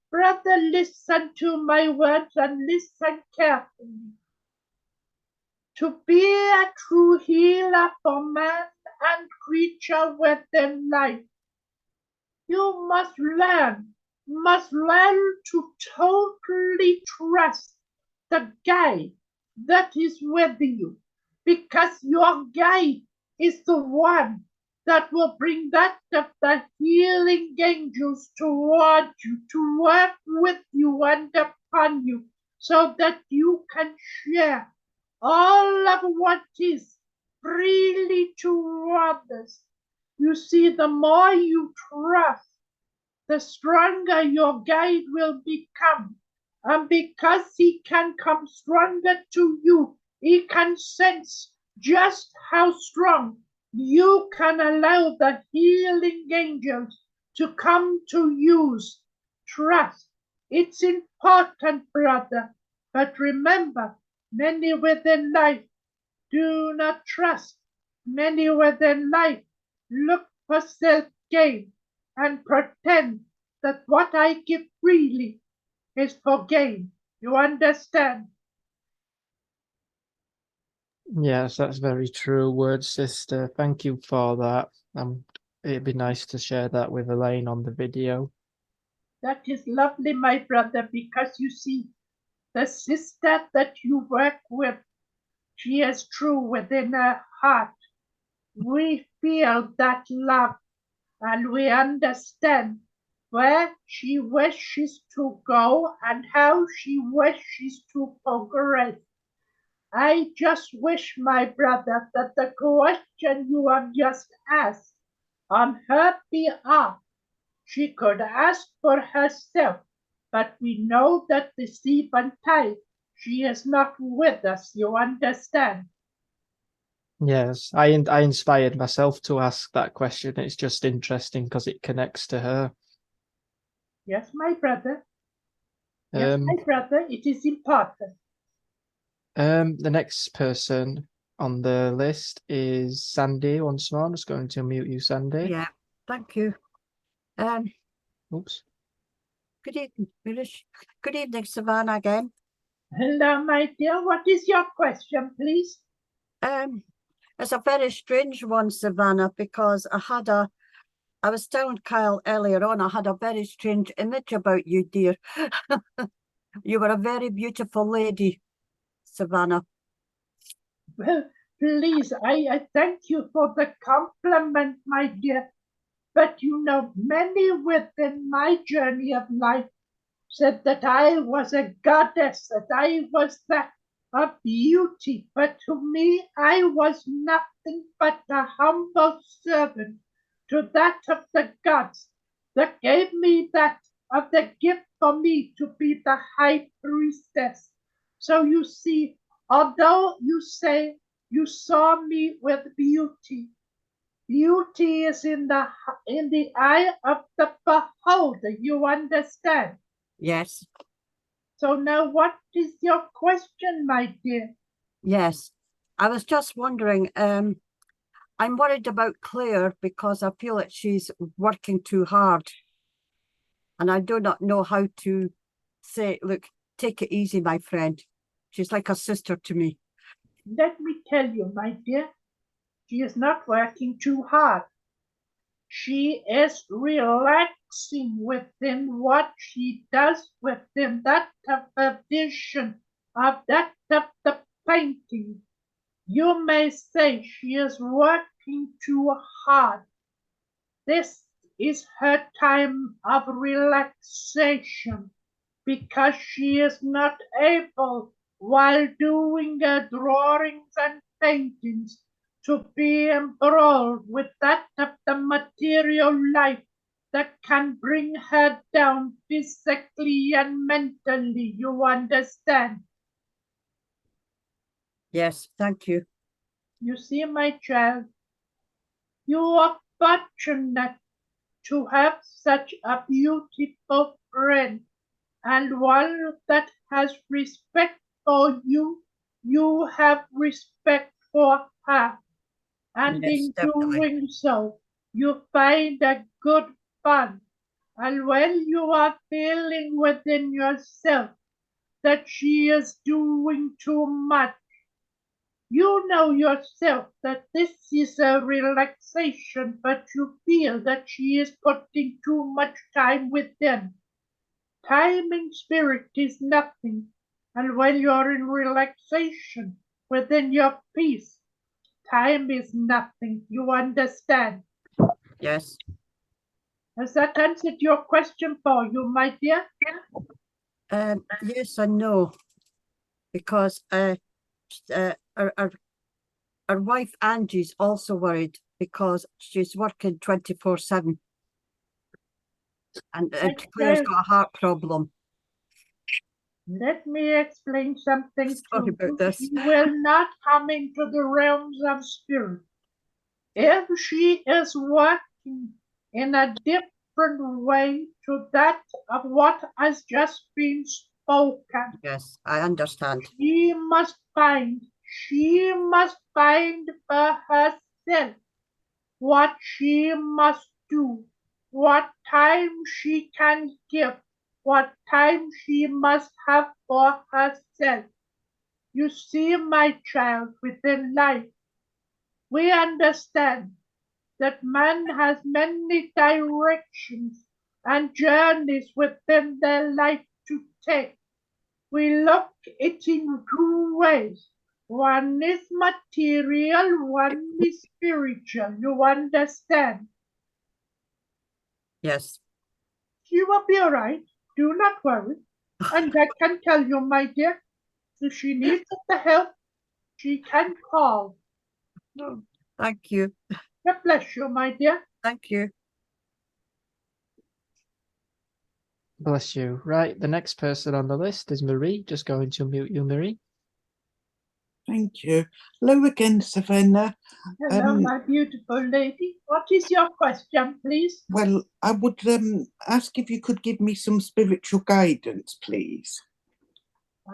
Brother, listen to my words and listen carefully. To be a true healer for man and creature within life, you must learn to totally trust the guide that is with you, because your guide is the one that will bring that of the healing angels toward you, to work with you and upon you, so that you can share all of what is freely to others. You see, the more you trust, the stronger your guide will become. And because he can come stronger to you, he can sense just how strong You can allow the healing angels to come to use. Trust. It's important, brother. But remember, many within life do not trust. Many within life look for self-gain and pretend that what I give freely is for gain. You understand? Yes, that's very true words, sister. Thank you for that. It'd be nice to share that with Elaine on the video. That is lovely, my brother, because you see, the sister that you work with, she is true within her heart. We feel that love and we understand where she wishes to go and how she wishes to progress. I just wish, my brother, that the question you have just asked on her behalf, she could ask for herself, but we know that this eventide, she is not with us, you understand? Yes, I inspired myself to ask that question. It's just interesting because it connects to her. Yes, my brother. Yes, my brother, it is important. The next person on the list is Sandy once more. I'm just going to mute you, Sandy. Yeah, thank you. Oops. Good evening, good evening, Savannah again. Hello, my dear. What is your question, please? It's a very strange one, Savannah, because I was telling Kyle earlier on, I had a very strange image about you, dear. You were a very beautiful lady, Savannah. Well, please, I thank you for the compliment, my dear. But you know, many within my journey of life said that I was a goddess, that I was a beauty. But to me, I was nothing but a humble servant to that of the gods that gave me that of the gift for me to be the high priestess. So you see, although you say you saw me with beauty, beauty is in the eye of the beholder, you understand? Yes. So now what is your question, my dear? Yes. I was just wondering, I'm worried about Claire because I feel that she's working too hard. And I do not know how to say, look, take it easy, my friend. She's like a sister to me. Let me tell you, my dear, she is not working too hard. She is relaxing within what she does within that of the vision of that of the painting. You may say she is working too hard. This is her time of relaxation because she is not able, while doing her drawings and paintings, to be embroiled with that of the material life that can bring her down physically and mentally, you understand? Yes, thank you. You see, my child, you are fortunate to have such a beautiful friend and one that has respect for you. You have respect for her. And Yes, in definitely. doing so, you find a good fun. And when you are feeling within yourself that she is doing too much, you know yourself that this is a relaxation, but you feel that she is putting too much time within. Time in spirit is nothing, and when you're in relaxation within your peace, time is nothing. You understand? Yes. Has that answered your question for you, my dear? Yes and no, because our wife Angie's also worried because she's working 24/7, and Claire's got a heart problem. Let me explain something Sorry to about you. this. She will not come into the realms of spirit. if she is working in a different way to that of what has just been spoken, Yes, I understand. she must find for herself what she must do, what time she can give, what time she must have for herself. You see, my child, within life, we understand that man has many directions and journeys within their life to take. We look it in two ways. One is material, one is spiritual. You understand? Yes. She will be all right. Do not worry. And I can tell you, my dear, if she needs the help, she can call. Oh, thank you. God bless you, my dear. Thank you. Bless you. Right, the next person on the list is Marie. Just going to mute you, Marie. Thank you. Hello again, Savannah. Hello, my beautiful lady. What is your question, please? Well, I would ask if you could give me some spiritual guidance, please.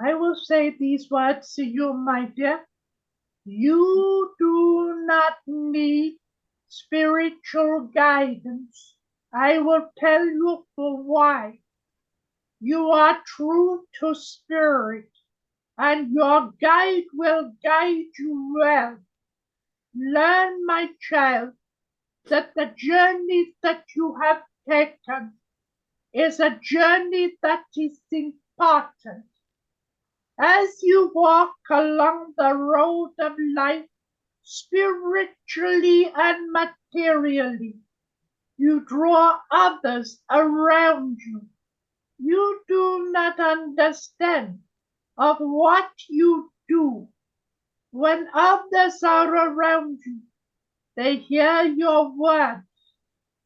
I will say these words to you, my dear. You do not need spiritual guidance. I will tell you for why. You are true to spirit, and your guide will guide you well. Learn, my child, that the journey that you have taken is a journey that is important. As you walk along the road of life, spiritually and materially, you draw others around you. You do not understand of what you do. When others are around you, they hear your words.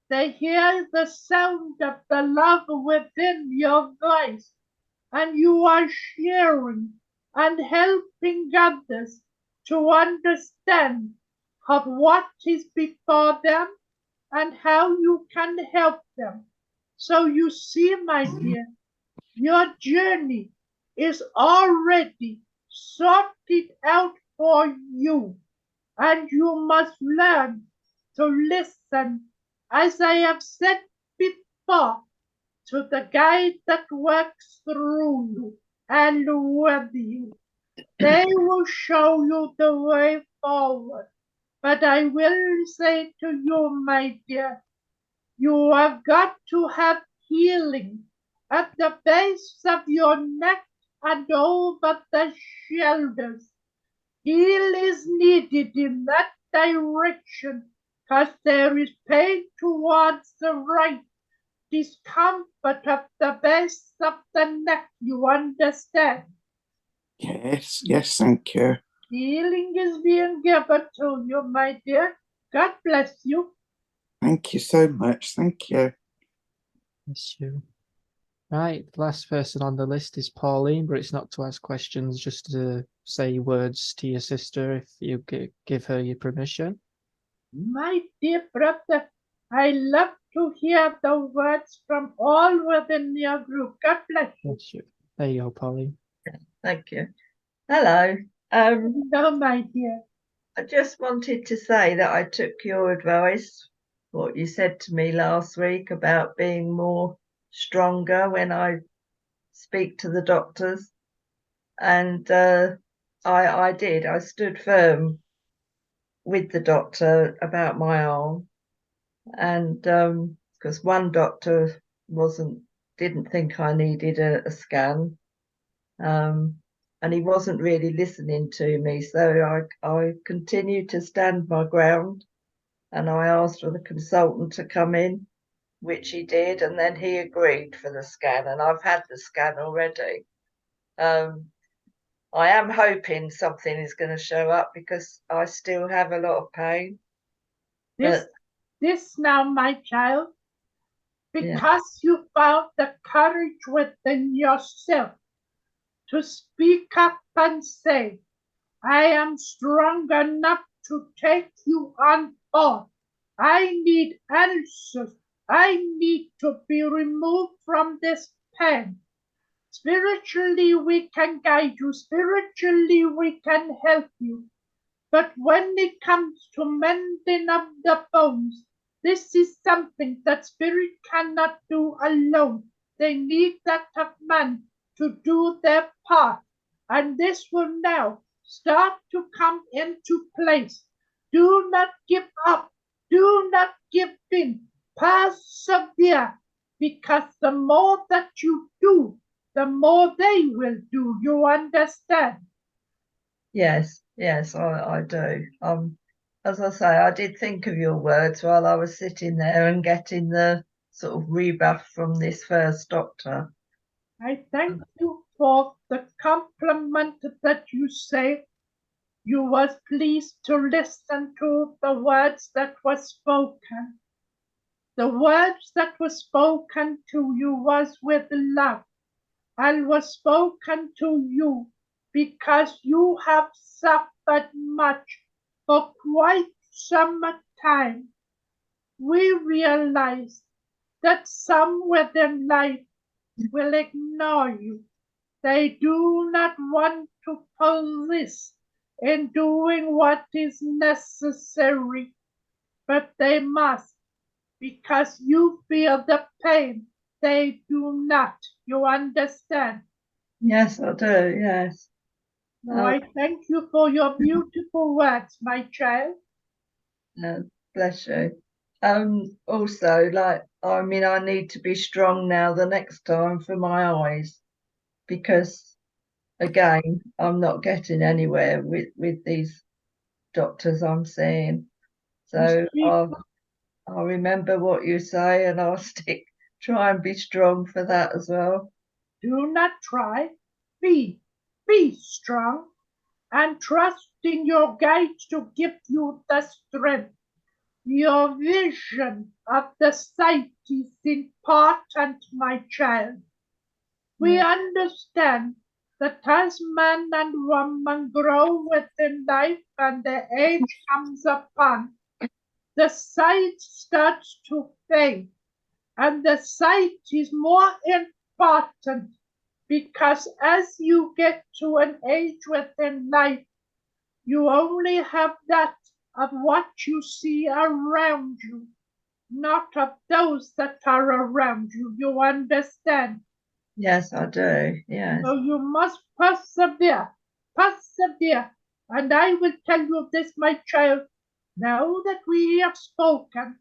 They hear the sound of the love within your voice, and you are sharing and helping others to understand of what is before them and how you can help them. So you see, my dear, your journey is already sorted out for you, and you must learn to listen, as I have said before, to the guide that works through you and with you. They will show you the way forward. But I will say to you, my dear, you have got to have healing at the base of your neck and over the shoulders. Heal is needed in that direction, because there is pain towards the right, discomfort of the base of the neck, you understand? Yes, thank you. Healing is being given to you, my dear. God bless you. Thank you so much. Thank you. Bless you. Right, the last person on the list is Pauline, but it's not to ask questions, just to say words to your sister if you give her your permission. My dear brother, I love to hear the words from all within your group. God bless you. Bless you. There you go, Pauline. Thank you. Hello. Hello, my dear. I just wanted to say that I took your advice, what you said to me last week about being more stronger when I speak to the doctors. And I did. I stood firm with the doctor about my arm. And because one doctor didn't think I needed a scan. And he wasn't really listening to me. So I continued to stand my ground, and I asked for the consultant to come in, which he did, and then he agreed for the scan, and I've had the scan already. I am hoping something is going to show up because I still have a lot of pain. This now, my child, because you found the courage within yourself to speak up and say, I am strong enough to take you on board. I need answers. I need to be removed from this pain. Spiritually, we can guide you. Spiritually, we can help you. But when it comes to mending up the bones, this is something that spirit cannot do alone. They need that of man to do their part. And this will now start to come into place. Do not give up. Do not give in. Persevere. Because the more that you do, the more they will do. You understand? Yes, yes, I do. As I say, I did think of your words while I was sitting there and getting the sort of rebuff from this first doctor. I thank you for the compliment that you say. You was pleased to listen to the words that were spoken. The words that were spoken to you was with love and was spoken to you because you have suffered much for quite some time. We realize that some within life will ignore you. They do not want to persist in doing what is necessary, but they must because you feel the pain. They do not. You understand? Yes, I do, yes. Now I thank you for your beautiful words, my child. Bless you. Also, like, I mean, I need to be strong now the next time for my eyes because, again, I'm not getting anywhere with these doctors I'm seeing. So I'll remember what you say and I'll try and be strong for that as well. Do not try. Be strong and trust in your guide to give you the strength. Your vision of the sight is important, my child. We understand that as man and woman grow within life and the age comes upon, the sight starts to fade. And the sight is more important because as you get to an age within life, you only have that of what you see around you, not of those that are around you. You understand? Yes, I do. Yes. So you must persevere. And I will tell you this, my child, now that we have spoken,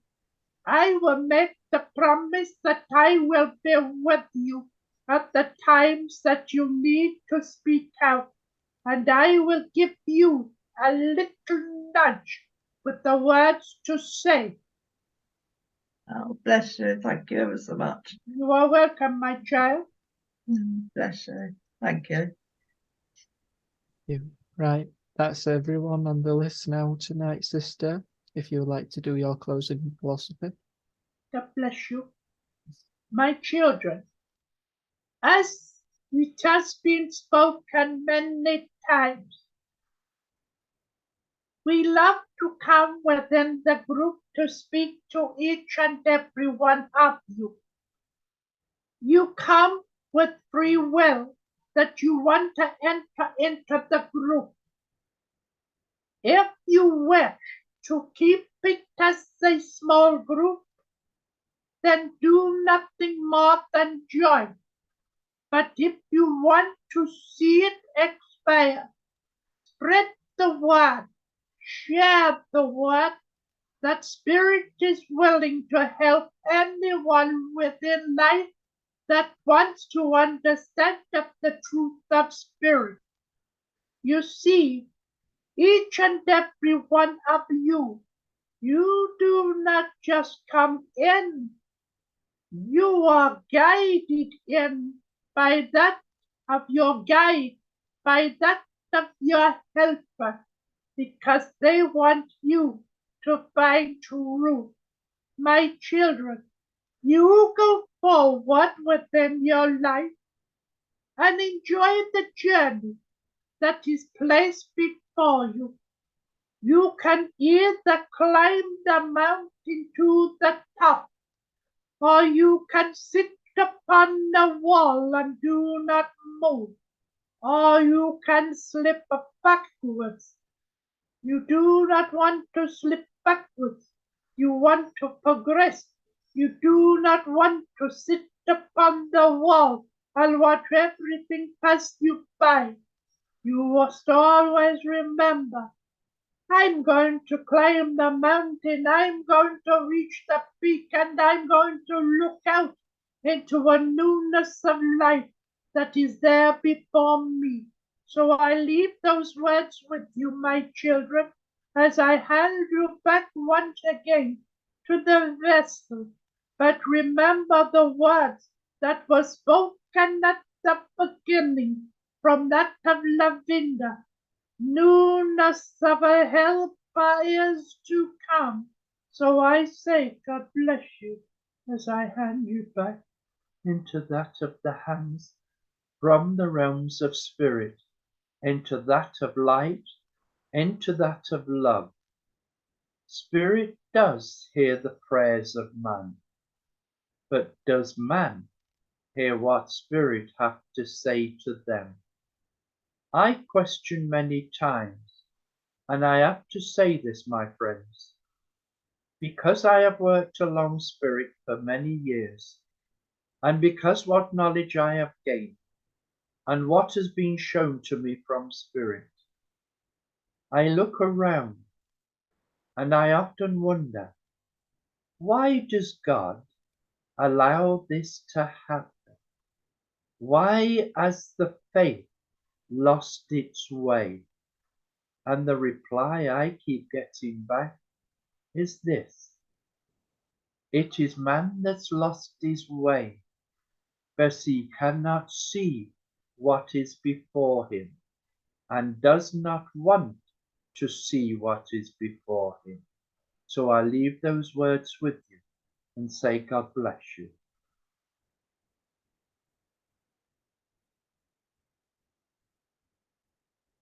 I will make the promise that I will be with you at the times that you need to speak out, and I will give you a little nudge with the words to say. Oh, bless you. Thank you ever so much. You are welcome, my child. Bless you. Thank you. Right, that's everyone on the list now tonight, sister. If you would like to do your closing philosophy. God bless you. My children, as it has been spoken many times, we love to come within the group to speak to each and every one of you. You come with free will that you want to enter into the group. If you wish to keep it as a small group, then do nothing more than join. But if you want to see it expand, spread the word, share the word, that spirit is willing to help anyone within life that wants to understand the truth of spirit. You see, each and every one of you, you do not just come in, you are guided in by that of your guide, by that of your helper, because they want you to find truth. My children, you go forward within your life and enjoy the journey that is placed before you. You can either climb the mountain to the top, or you can sit upon the wall and do not move, or you can slip backwards. You do not want to slip backwards. You want to progress. You do not want to sit upon the wall and watch everything pass you by. You must always remember, I'm going to climb the mountain, I'm going to reach the peak, and I'm going to look out into a newness of life that is there before me. So I leave those words with you, my children, as I hand you back once again to the vessel. But remember the words that were spoken at the beginning from that of Lavinda. Newness of a helper is to come. So I say, God bless you, as I hand you back into that of the hands from the realms of spirit, into that of light, into that of love. Spirit does hear the prayers of man, but does man hear what spirit hath to say to them? I question many times, and I have to say this, my friends, because I have worked along spirit for many years, and because what knowledge I have gained, and what has been shown to me from spirit, I look around, and I often wonder, why does God allow this to happen? Why has the faith lost its way? And the reply I keep getting back is this: it is man that's lost his way, because he cannot see what is before him, and does not want to see what is before him. So I leave those words with you and say, God bless you.